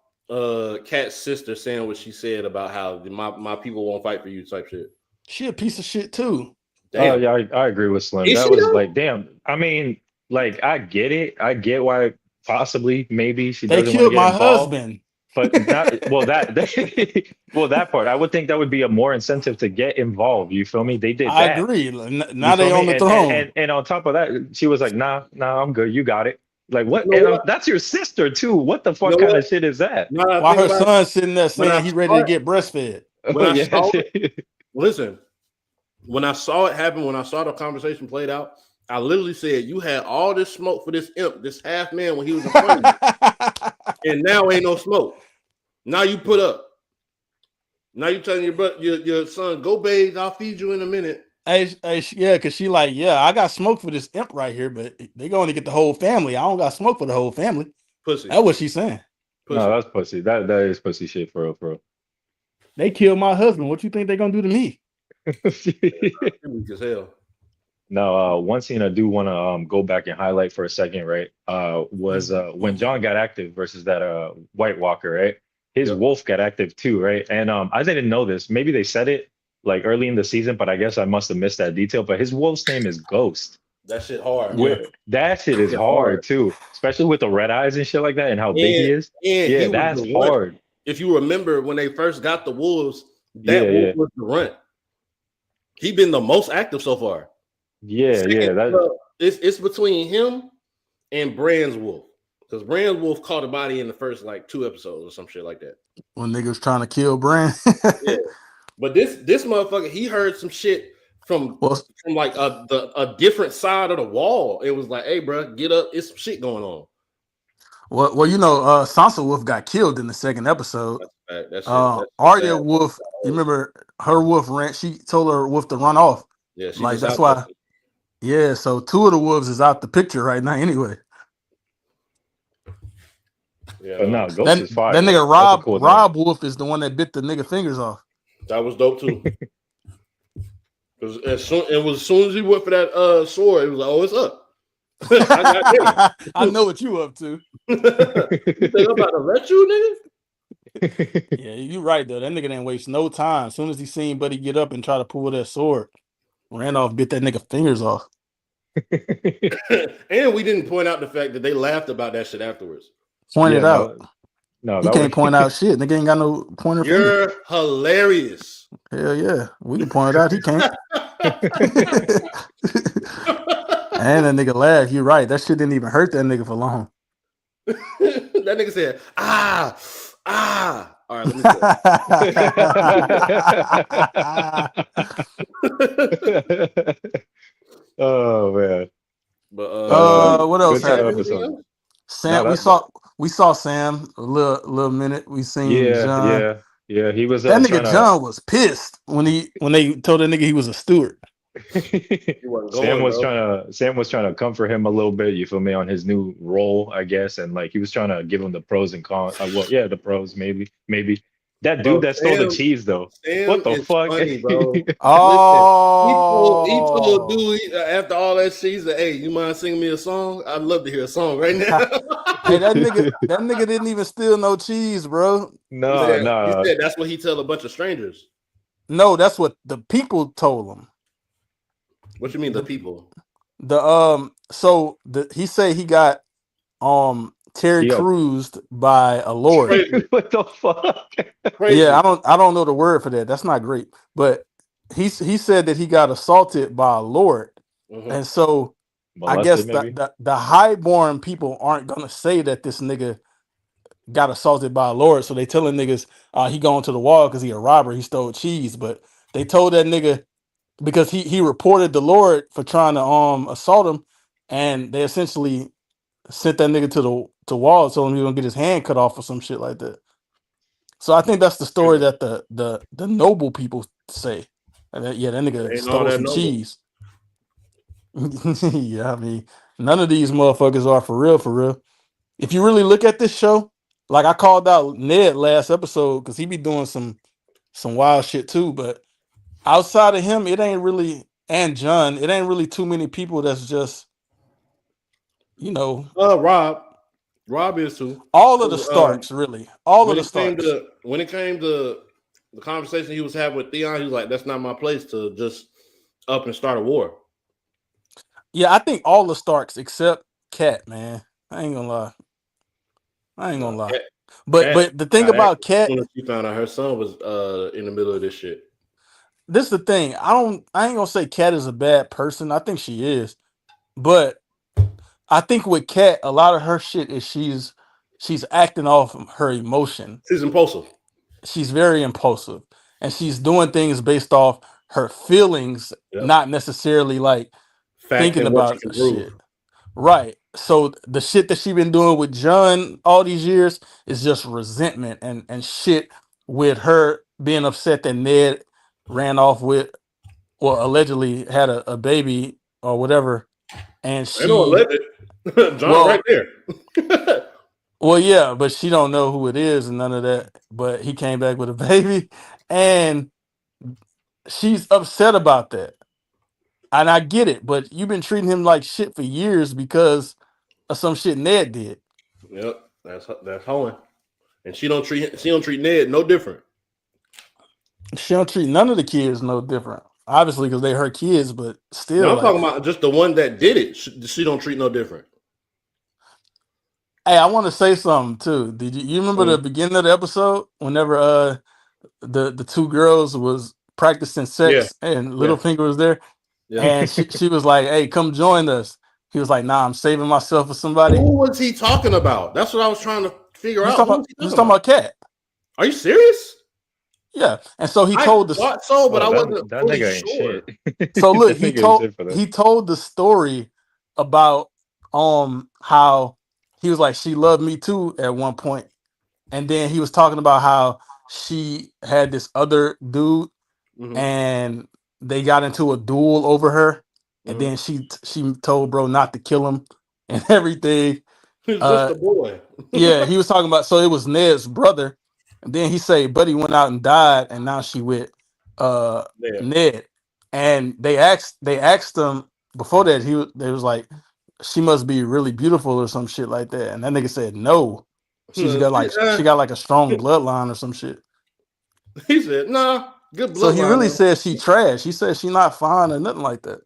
Cat's sister saying what she said about how my people won't fight for you type shit?
She a piece of shit too.
Damn. Oh yeah, I agree with Slim. That was like, damn. I mean, like, I get it. I get why possibly maybe she doesn't
killed my
involved,
husband.
But not that part. I would think that would be a more incentive to get involved. You feel me? They did that.
I agree. Now they on the throne.
And on top of that, she was like, nah, I'm good. You got it. Like, what? And that's your sister too. What the fuck kind of shit is that?
Why her son sitting there saying he's ready to get breastfed?
Listen, when I saw it happen, when I saw the conversation played out, I literally said, you had all this smoke for this imp, this half man when he was in front of you. And now ain't no smoke. Now you put up. Now you telling your son, go bathe, I'll feed you in a minute.
Yeah, because she like, I got smoke for this imp right here, but they going to get the whole family. I don't got smoke for the whole family.
Pussy.
That's what she's saying.
No, that's pussy. That is pussy shit for real.
They killed my husband. What you think they gonna do to me?
Weak as hell.
Now, one scene I do want to go back and highlight for a second, right? Was when John got active versus that White Walker, right? His
Yep.
wolf got active too, right? And I didn't know this. Maybe they said it like early in the season, but I guess I must have missed that detail. But his wolf's name is Ghost.
That shit hard.
Yeah.
That shit is
Shit
hard too, especially with the red eyes and shit like that, and how big he is.
And
Yeah,
he was
that's
the runt.
hard.
If you remember when they first got the wolves, that
Yeah,
wolf
yeah.
was the runt. He been the most active so far.
Yeah, yeah. That
It's between him and Brand's wolf. Because Brand's wolf caught a body in the first like 2 episodes or some shit like that.
When niggas trying to kill Brand.
Yeah. But this motherfucker, he heard some shit from like a different side of the wall. It was like, hey, bro, get up. It's some shit going on.
Well, you know, Sansa Wolf got killed in the second episode.
That's
Arya Wolf, you remember her wolf ran. She told her wolf to run off.
Yeah, she
like that's why. Yeah, so 2 of the wolves is out the picture right now. Anyway.
Yeah,
but no, Ghost is fire.
That nigga
That's a cool
Rob Wolf is the one that bit the nigga fingers off.
That was dope too. Because as soon as he went for that sword, it was like, oh, it's up.
I know what you up to.
You think I'm about to let you,
nigga? Yeah, you right though. That nigga didn't waste no time. As soon as he seen Buddy get up and try to pull that sword, ran off, bit that nigga fingers off.
And we didn't point out the fact that they laughed about that shit afterwards.
Point it out.
No,
you can't point out shit. Nigga ain't got no pointer.
You're hilarious.
Hell yeah, we can point it out. He can't. And that nigga laughed. You're right. That shit didn't even hurt that nigga for long.
That nigga said, ah. All right, let me see.
Oh man.
But
what else happened? Sam, we saw Sam a little minute. We seen John.
Yeah. He was
that nigga John was pissed when they told that nigga he was a steward.
Sam was trying to comfort him a little bit, you feel me, on his new role, I guess, and like he was trying to give him the pros and cons. The pros, maybe. That dude that stole the cheese though.
Sam,
what the fuck?
Funny, bro.
Oh,
he told dude after all that shit, he said, "Hey, you mind singing me a song? I'd love to hear a song right now."
Hey, that nigga didn't even steal no cheese, bro.
No.
He said that's what he tell a bunch of strangers.
No, that's what the people told him.
What you mean the people?
He said he got Terry Cruzed by a lord.
What the fuck?
Crazy.
Yeah, I don't know the word for that. That's not great. But he said that he got assaulted by a lord.
Mm-hmm.
And so I guess the highborn people aren't gonna say that this nigga got assaulted by a lord. So they telling niggas he going to the wall because he a robber, he stole cheese. But they told that nigga because he reported the lord for trying to assault him, and they essentially sent that nigga to wall, told him he was gonna get his hand cut off or some shit like that. So I think that's the story that the noble people say. And that nigga stole some cheese. Yeah, I mean, none of these motherfuckers are for real. If you really look at this show, like I called out Ned last episode because he be doing some wild shit too, but outside of him, it ain't really, and John, it ain't really too many people that's just, you know.
Rob is too.
All of the Starks, really. All of the Starks.
When it came to the conversation he was having with Theon, he was like, that's not my place to just up and start a war.
Yeah, I think all the Starks except Cat, man. I ain't gonna lie.
Kat,
but the thing about Cat,
when she found out her son was in the middle of this shit.
This is the thing. I ain't gonna say Cat is a bad person. I think she is, but I think with Cat, a lot of her shit is she's acting off her emotion.
She's impulsive.
She's very impulsive, and she's doing things based off her feelings, not necessarily like thinking about shit. Right. So the shit that she been doing with John all these years is just resentment and shit with her being upset that Ned ran off with, or allegedly had a baby or whatever. And she
John right there.
Well, yeah, but she don't know who it is and none of that. But he came back with a baby, and she's upset about that. And I get it, but you've been treating him like shit for years because of some shit Ned did.
Yep, that's Hoeing, and she don't treat Ned no different.
She don't treat none of the kids no different. Obviously, because they her kids, but
No,
still,
I'm
like,
talking about just the one that did it. She don't treat no different.
hey, I want to say something too. Did you remember the beginning of the episode? Whenever the two girls was practicing
Yeah,
sex and
yeah,
Littlefinger was there,
yeah.
and she was like, "Hey, come join us." He was like, "Nah, I'm saving myself for somebody."
Who was he talking about? That's what I was trying to figure
He's
out.
talking
Who
about
was he
he's
talking
talking
about?
about Cat.
Are you serious?
Yeah, and so he
I
told us.
thought so, but
Oh,
I
that
wasn't
that
fully
nigga ain't
sure.
shit.
So look,
That nigga ain't shit for that.
he told the story about how he was like she loved me too at one point, and then he was talking about how she had this other dude
Mm-hmm.
and they got into a duel over her, and
Mm-hmm.
then she told bro not to kill him and everything.
He was just
Uh,
a boy.
yeah, he was talking about, so it was Ned's brother, and then he said Buddy went out and died, and now she with uh
Yeah.
Ned, and they asked him before that they was like she must be really beautiful or some shit like that, and that nigga said no, she got like a strong bloodline or some shit.
He said, "Nah, good
So he
bloodline
really
though."
said she trash. He said she not fine or nothing like that.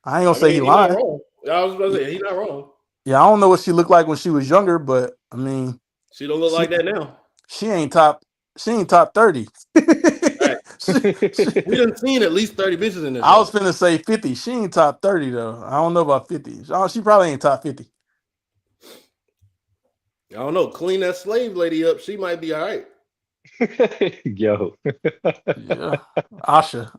I ain't gonna
I
say he
mean, he not
lying.
wrong. I was about to say he not wrong.
Yeah, I don't know what she looked like when she was younger, but I mean,
She don't look
she
like that now.
she ain't top she ain't top 30.
Right. We done seen at least 30 bitches in this
I was
joint.
finna say 50. She ain't top 30 though. I don't know about 50. She probably ain't top 50.
I don't know. Clean that slave lady up. She might be all right.
Yo.
Yeah. Asha.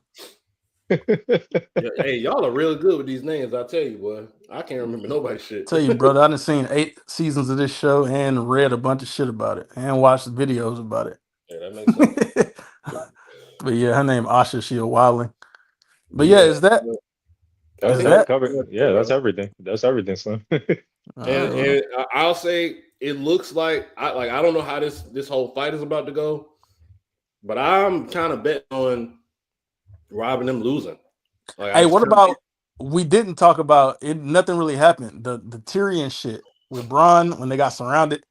Yeah, hey, y'all are real good with these names. I tell you, boy. I can't remember nobody's shit.
Tell you, brother, I done seen 8 seasons of this show and read a bunch of shit about it and watched videos about it.
Yeah, that makes sense.
But yeah, her name Asha, she a wildling. But yeah,
Yeah.
is that
That
is
Hey,
that
that
cover.
yeah,
Yeah, that's
bro.
everything. That's everything, Slim.
And I'll say it looks like I don't know how this whole fight is about to go, but I'm kind of betting on Robin them losing. Like I
Hey,
just
what
kind of
about we didn't talk about it? Nothing really happened. The Tyrion shit with Bronn when they got surrounded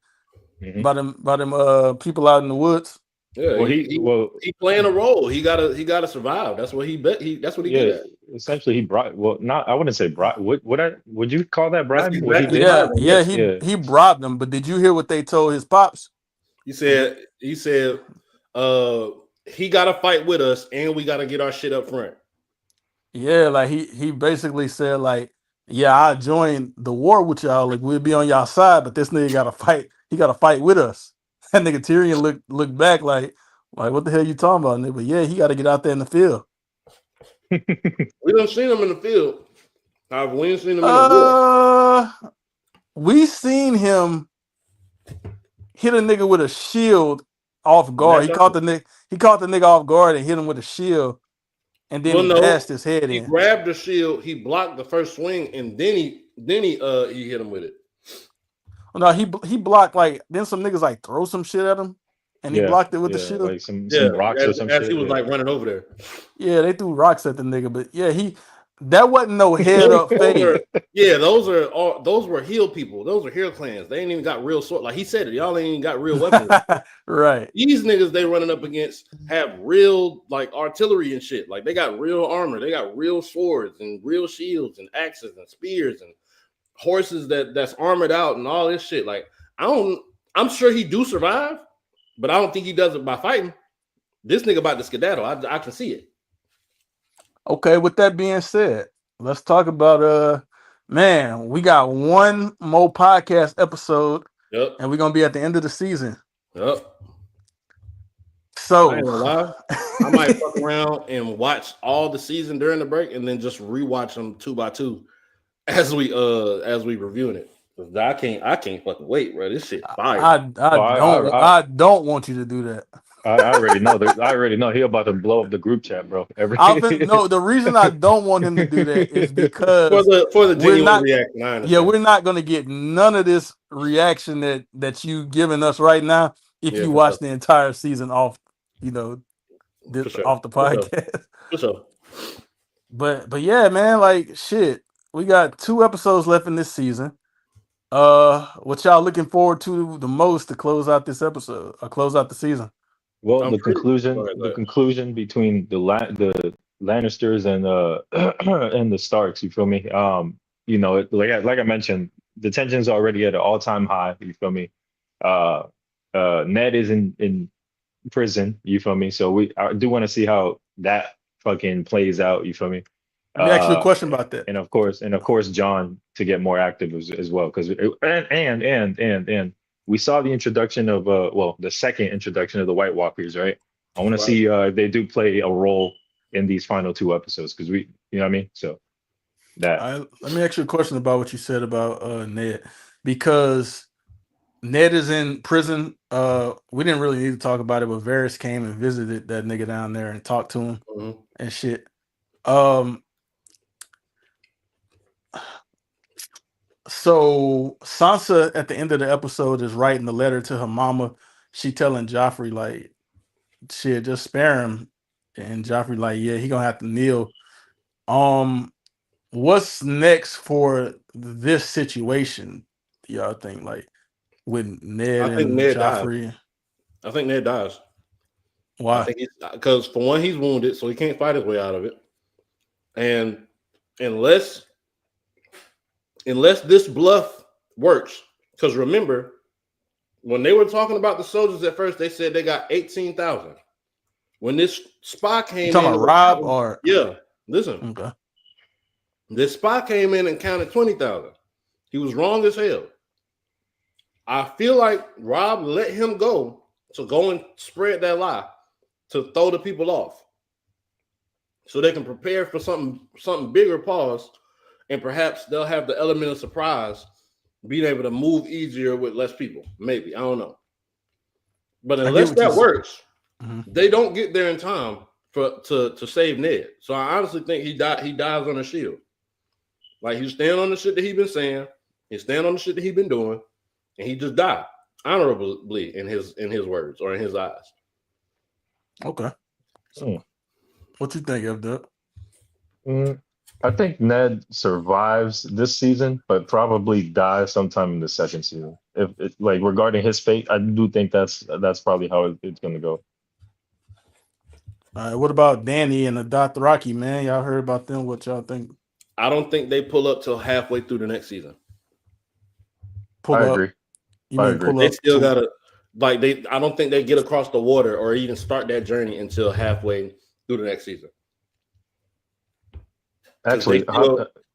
Mhm.
by them people out in the woods.
yeah,
Well,
he playing a role. He gotta survive. That's what he bet. That's what he good
yeah.
at.
Essentially, he brought. Well, not. I wouldn't say brought. Would you call that
That's
bribing? What he
exactly
did?
Yeah,
surviving.
yeah,
Yes,
Yeah.
he bribed them, but did you hear what they told his pops?
he said uh he got to fight with us, and we got to get our shit up front.
Yeah, like he basically said like, yeah, I joined the war with y'all, like we'll be on y'all side, but this nigga gotta fight, he gotta fight with us. That nigga Tyrion looked back like what the hell you talking about, nigga? But yeah, he gotta get out there in the field.
We don't seen him in the field. However, we ain't seen him in a war.
Uh we seen him hit a nigga with a shield off
In
guard.
that
He caught the nigga off guard and hit him with a shield, and then
Well,
he
no,
bashed his head
he
in.
grabbed the shield, he blocked the first swing, and then he hit him with it.
No, he blocked like then some niggas like throw some shit at him, and he
Yeah.
blocked it with the
Yeah.
shield.
Like some
Yeah,
rocks or some
as he
shit.
was
Yeah.
like running over there.
Yeah, they threw rocks at the nigga, but yeah, that wasn't no head
Those,
up
those are
fade.
yeah, those were heel people. Those are heel clans. They ain't even got real sword. Like he said it, y'all ain't even got real weapons.
Right.
These niggas they running up against have real like artillery and shit. Like they got real armor, they got real swords and real shields and axes and spears and horses that's armored out and all this shit. Like I'm sure he do survive, but I don't think he does it by fighting. This nigga about to skedaddle. I can see it.
Okay, with that being said, let's talk about man, we got one more podcast episode
Yep.
and we're gonna be at the end of the season.
Yep. I
So
ain't gonna lie. I might fuck around and watch all the season during the break and then just rewatch them 2 by 2 as we reviewing it. I can't fucking wait, bro. This shit fire.
I
Well,
don't want you to do that.
I already know. I already know he about to blow up the group chat, bro.
No, the reason I don't want him to do that is
for
because
the
we're
genuine
not.
reaction. I
Yeah,
understand.
we're not gonna get none of this reaction that you giving us right now if
Yeah,
you
for sure.
watch the entire season off, you know,
For sure.
off the
For sure.
podcast.
For sure.
But yeah, man, like shit. We got 2 episodes left in this season. What y'all looking forward to the most to close out this episode or close out the season?
Well,
I'm
the
pretty.
conclusion,
Go ahead. Go
the
ahead.
conclusion between the Lannisters and and the Starks. You feel me? Like I mentioned, the tension's already at an all-time high. You feel me? Uh, Ned is in prison. You feel me? So I do want to see how that fucking plays out. You feel me?
Let me ask you a
Uh,
question about that.
and of course, John to get more active as well. Because and we saw the introduction of the second introduction of the White Walkers, right? I want to
Right.
see if they do play a role in these final 2 episodes because you know what I mean. So that
Let me ask you a question about what you said about Ned, because Ned is in prison. We didn't really need to talk about it, but Varys came and visited that nigga down there and talked to him
Mhm.
and shit. Um, so Sansa at the end of the episode is writing the letter to her mama. She telling Joffrey like, shit, just spare him. And Joffrey like, yeah, he gonna have to kneel. What's next for this situation? Y'all think like with Ned
I think
and
Ned dies.
Joffrey?
I think Ned dies. I
Why?
think he's because for one, he's wounded, so he can't fight his way out of it. And unless this bluff works, because remember when they were talking about the soldiers at first, they said they got 18,000. When this spy
You
came
talking
in,
about Rob or
yeah, listen,
okay?
this spy came in and counted 20,000. He was wrong as hell. I feel like Rob let him go to go and spread that lie to throw the people off, so they can prepare for something bigger. Pause, and perhaps they'll have the element of surprise, being able to move easier with less people. Maybe I don't know, but
I get
unless
what you
that
said.
works, they don't get there in time to save Ned. So I honestly think he dies on a shield. Like he's staying on the shit that he's been saying, he's staying on the shit that he's been doing, and he just died honorably in his words or in his eyes.
Okay. So, what you think of that?
I think Ned survives this season, but probably dies sometime in the second season. If like regarding his fate, I do think that's probably how it's going to go.
All right. What about Danny and the Dothraki, man? Y'all heard about them? What y'all think?
I don't think they pull up till halfway through the next season.
Pull
I
up?
agree.
You
I
mean
agree.
pull
They
up
still
to?
gotta I don't think they get across the water or even start that journey until halfway through the next season. Because
Actually,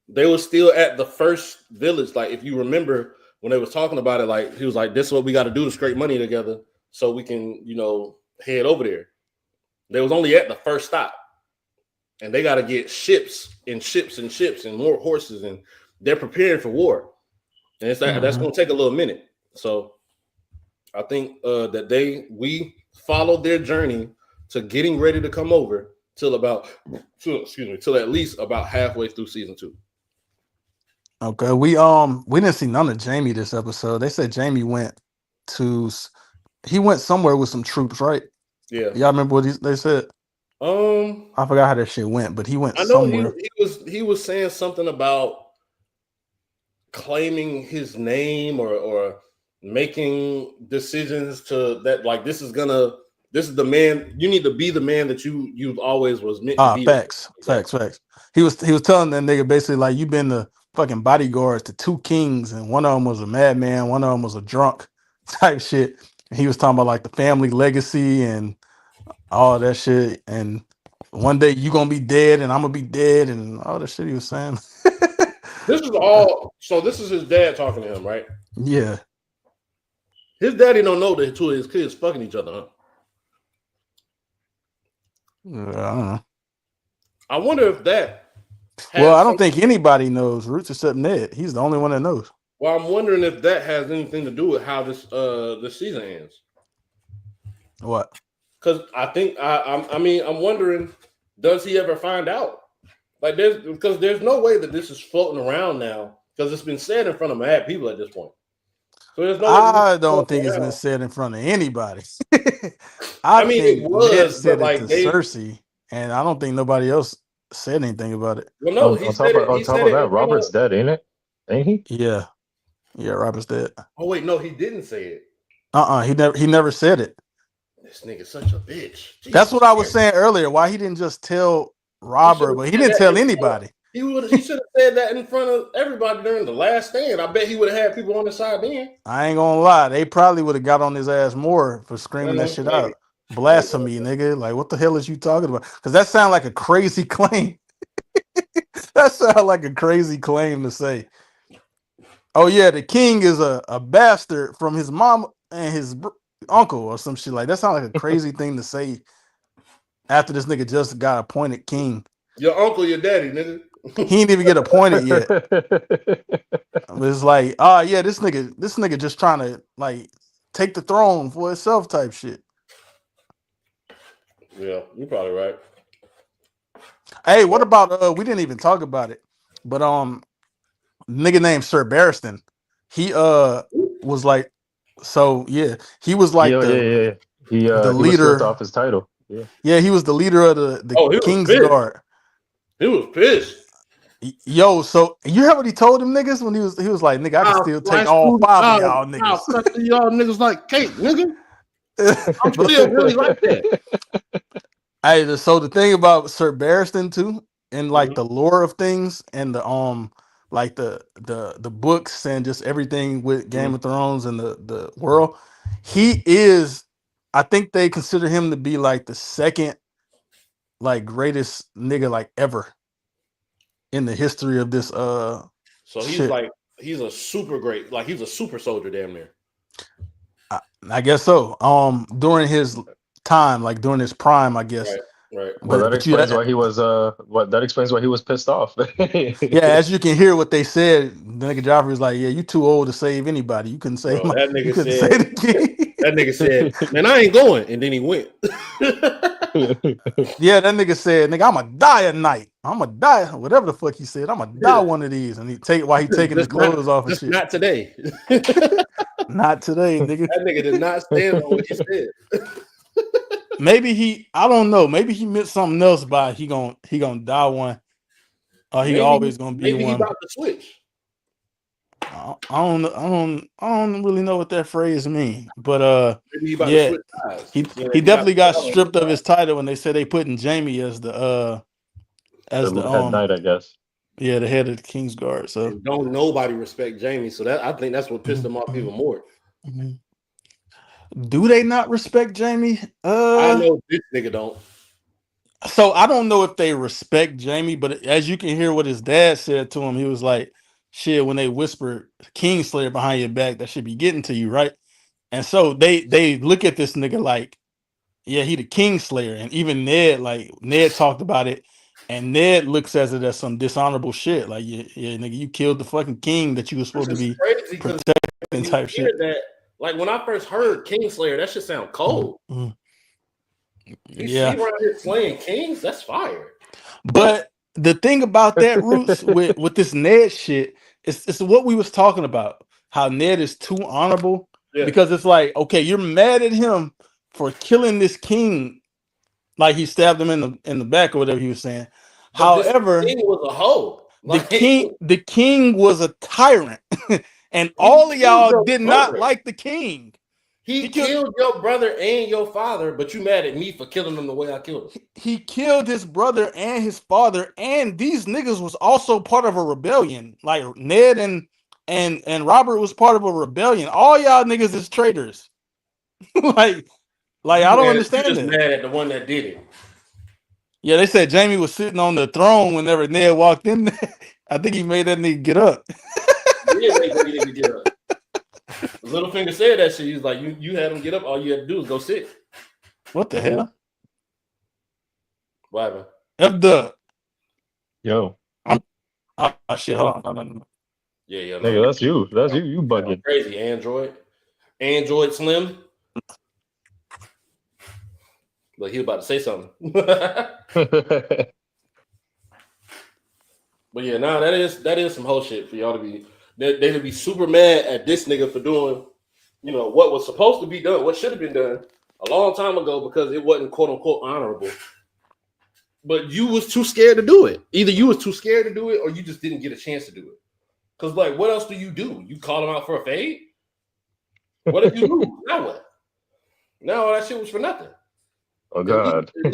they were still at the first village. Like if you remember when they was talking about it, like he was like, "This is what we got to do to scrape money together so we can, head over there." They was only at the first stop, and they got to get ships and ships and ships and more horses, and they're preparing for war, and that's going to take a little minute. So I think that we followed their journey to getting ready to come over till at least about halfway through season 2.
Okay. We didn't see none of Jamie this episode. They said Jamie went somewhere with some troops, right?
Yeah.
Y'all remember what they said? I forgot how that shit went, but he went
I know
somewhere.
he was saying something about claiming his name or making decisions to that, like this is the man, you need to be the man that you've always was meant to be.
Facts. He was telling that nigga basically like, you've been the fucking bodyguards to 2 kings, and one of them was a madman, one of them was a drunk type shit. And he was talking about like the family legacy and all that shit. And one day you gonna be dead and I'm gonna be dead and all that shit he was saying.
This is all. So this is his dad talking to him, right?
Yeah.
His daddy don't know that two of his kids fucking each other, huh?
I don't know.
I wonder if that.
Well, I don't think anybody knows Roots except Ned. He's the only one that knows.
Well, I'm wondering if that has anything to do with how this season ends.
What?
Because I think I mean I'm wondering, does he ever find out? Like there's no way that this is floating around now because it's been said in front of mad people at this point. So there's no way that this
I
is
don't
floating
think it's been
around.
said in front of anybody.
I
I
mean, it
think Ned
was, but
said it
like
to
they,
Cersei, and I don't think nobody else said anything about it.
well, no,
On top of
he
on top
said
of
it
that,
in front of.
Robert's dead, ain't it? Ain't he?
Yeah, yeah, Robert's dead.
Oh wait, no, he didn't say it.
He never said it.
This nigga's such a bitch.
That's
Jesus
what I was
Christ.
saying earlier. Why he didn't just tell
He
Robert,
should've
but he
said
didn't
that
tell
in front of-
anybody.
He should have said that in front of everybody during the last stand. I bet he would have had people on his side then.
I ain't gonna lie, they probably would have got on his ass more for screaming that shit
Maybe.
out. Blasphemy, nigga. Like, what the hell is you talking about? Because that sounds like a crazy claim. That sounds like a crazy claim to say. Oh yeah, the king is a bastard from his mom and his uncle or some shit like that. Sounds like a crazy thing to say after this nigga just got appointed king.
Your uncle, your daddy, nigga.
He ain't even get appointed yet. It's like, yeah, this nigga just trying to like take the throne for himself type shit.
Yeah, you're probably right.
Hey, what about we didn't even talk about it, but nigga named Sir Barristan, he was like, so yeah, he was like
Yeah.
the
He was stripped
leader.
off his title. Yeah.
Yeah, he was the leader of the
Oh, he was
King's
pissed.
Guard.
He was pissed.
Yo, so you heard what he told them niggas when he was like, nigga, I can still take all 5 of y'all niggas.
I'll cut y'all niggas like cake, nigga. I'm still really like that.
Hey, so the thing about Sir Barristan too, and like
Mhm.
the lore of things and the like the books and just everything with Game of Thrones and the world, he is, I think they consider him to be like the second like greatest nigga like ever in the history of this
So he's
shit.
like he's a super great, like he's a super soldier damn near.
I guess so. During his time, like during his prime, I guess.
Right.
Well, that
But you,
explains why he was that explains why he was pissed off.
yeah, as you can hear what they said, the nigga Joffrey was like, "Yeah, you too old to save anybody. You couldn't save
Bro, that nigga
you couldn't
said-
save the king."
That nigga said, "Man, I ain't going," and then he went.
Yeah, that nigga said, "Nigga, I'ma die at night. I'ma die." Whatever the fuck he said, I'ma die one of these. And he taking the
Just
clothes off and
Just
shit.
not today.
Not today, nigga.
That nigga did not stand on what he said.
Maybe I don't know. Maybe he meant something else by he gonna die one. Or he always gonna be
maybe
one.
he about to switch.
I don't really know what that phrase means, but
Maybe he about to
yeah,
switch sides.
he definitely got stripped of his title when they said they putting Jamie as the
head knight, I guess.
Yeah, the head of the King's Guard. So
and don't nobody respect Jamie. So that I think that's what pissed him off even more.
Do they not respect Jamie?
I know this nigga don't.
So I don't know if they respect Jamie, but as you can hear what his dad said to him, he was like, "Shit, when they whisper Kingslayer behind your back, that should be getting to you, right?" And so they look at this nigga like, yeah, he the Kingslayer, and even Ned talked about it, and Ned looks at it as some dishonorable shit. Like, yeah, nigga, you killed the fucking king that you were supposed to be protecting type shit.
That, like when I first heard Kingslayer, that shit sound cold.
Mm-hmm.
You see around here slaying kings, that's fire.
But the thing about that, Roots, with this Ned shit, it's what we was talking about. How Ned is too honorable. Yeah. Because it's like, okay, you're mad at him for killing this king, like he stabbed him in the back or whatever he was saying.
But
however,
the king was a hoe.
Like, the king was a tyrant, and all of y'all did not like the king.
He killed your brother and your father, but you mad at me for killing him the way I killed him.
He killed his brother and his father, and these niggas was also part of a rebellion. Like Ned and Robert was part of a rebellion. All y'all niggas is traitors. like I don't understand
just
that.
Mad at the one that did it.
Yeah, they said Jamie was sitting on the throne whenever Ned walked in there. I think he made that nigga get up.
He did make that nigga get up. Littlefinger said that shit. He was like, you had him get up. All you had to do is go sit.
What the hell?
What happened?
F-Dub.
Yo.
Shit, hold on.
Yeah.
Nigga, that's you. That's you. You bugging.
Crazy. Android Slim. Like he was about to say something. But yeah, nah, that is some whole shit for y'all to be. They would be super mad at this nigga for doing, what was supposed to be done, what should have been done a long time ago because it wasn't quote unquote honorable. But you was too scared to do it. Either you was too scared to do it, or you just didn't get a chance to do it. Because like, what else do? You call him out for a fade? What if you lose? Now what? Now all that shit was for nothing.
Oh God!
At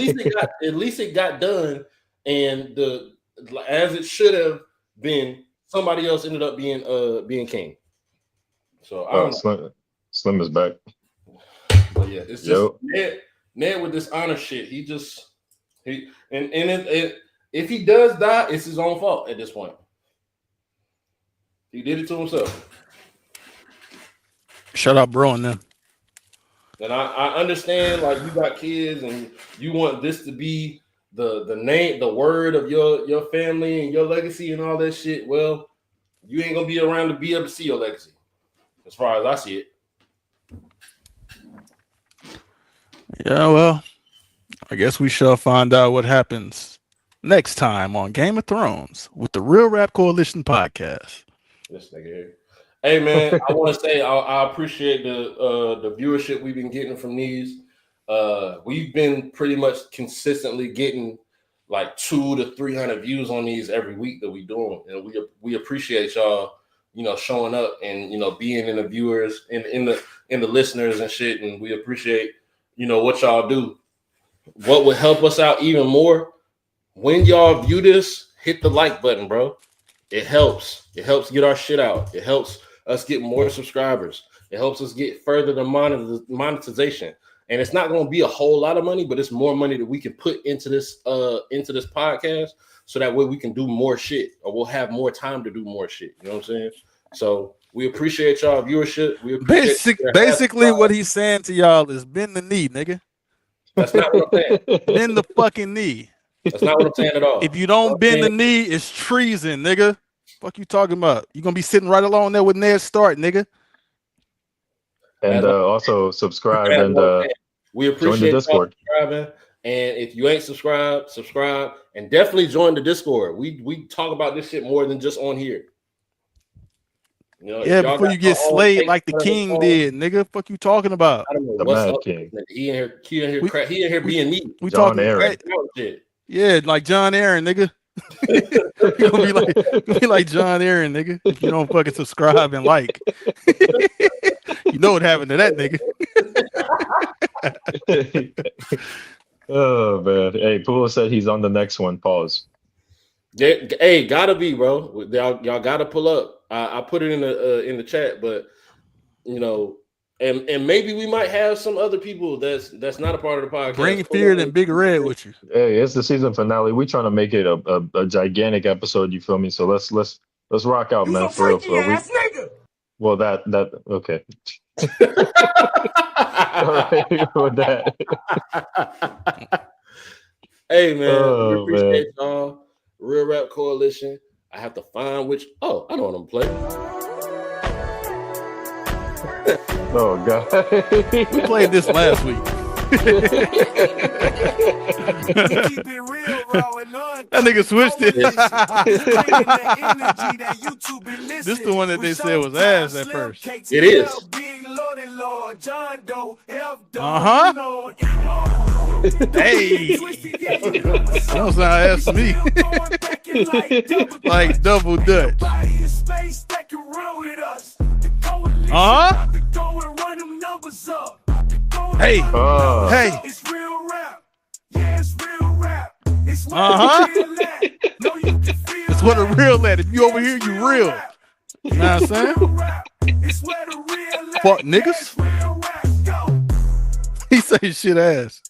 least it got done, and as it should have been. Somebody else ended up being king. So I don't know.
Slim is back.
But yeah, it's just Ned with this honor shit. If he does die, it's his own fault at this point. He did it to himself.
Shut up, bro, and them.
And I understand, like, you got kids and you want this to be the name, the word of your family and your legacy and all that shit. Well, you ain't gonna be around to be able to see your legacy, as far as I see it.
Yeah, well, I guess we shall find out what happens next time on Game of Thrones with the Real Rap Coalition podcast.
This nigga here. Hey man, I want to say I appreciate the viewership we've been getting from these. We've been pretty much consistently getting like 200 to 300 views on these every week that we doing, and we appreciate y'all, showing up and being in the viewers and in the listeners and shit, and we appreciate what y'all do. What would help us out even more when y'all view this? Hit the like button, bro. It helps. It helps get our shit out. It helps us get more subscribers. It helps us get further to monetization. And it's not going to be a whole lot of money, but it's more money that we can put into this podcast, so that way we can do more shit, or we'll have more time to do more shit. You know what I'm saying? So we appreciate y'all viewership.
Basically, what he's saying to y'all is bend the knee, nigga.
That's not what I'm saying.
Bend the fucking knee.
That's not what I'm saying at all.
If you don't bend the knee, it's treason, nigga. Fuck you talking about? You gonna be sitting right along there with Ned Stark, nigga.
And also subscribe and
we appreciate
join the Discord.
Subscribing. And if you ain't subscribed, subscribe and definitely join the Discord. We talk about this shit more than just on here.
Yeah, before you get slayed like the king did, nigga. Fuck you talking about?
I don't know
the
what's
Mad
up.
King.
He in here being me.
We
John
talking
Aaron.
right? Yeah, like John Aaron, nigga. You're gonna be like John Aaron, nigga. If you don't fucking subscribe and like, you know what happened to that nigga.
Oh man. Hey, Pula said he's on the next one. Pause.
Yeah, hey, gotta be, bro. Y'all gotta pull up. I put it in the chat, but and maybe we might have some other people that's not a part of the podcast.
Bring Feared and Big Red with you.
Hey, it's the season finale. We're trying to make it a gigantic episode. You feel me? So let's rock out, man. For real,
Nigga.
Well, that okay. All right, with that.
Hey man, we appreciate y'all. Real Rap Coalition. I have to find which. Oh, I know what I'm playing.
Oh god,
we played this last week. That nigga switched it. This the one that they said was ass at first.
It is.
Hey, don't sound ass to me. Like double Dutch. Hey. Hey.
It's real rap. Yeah, it's real rap. It's
It's what a real at. If you over here, you real. You know what I'm saying? Fuck niggas. He say shit ass.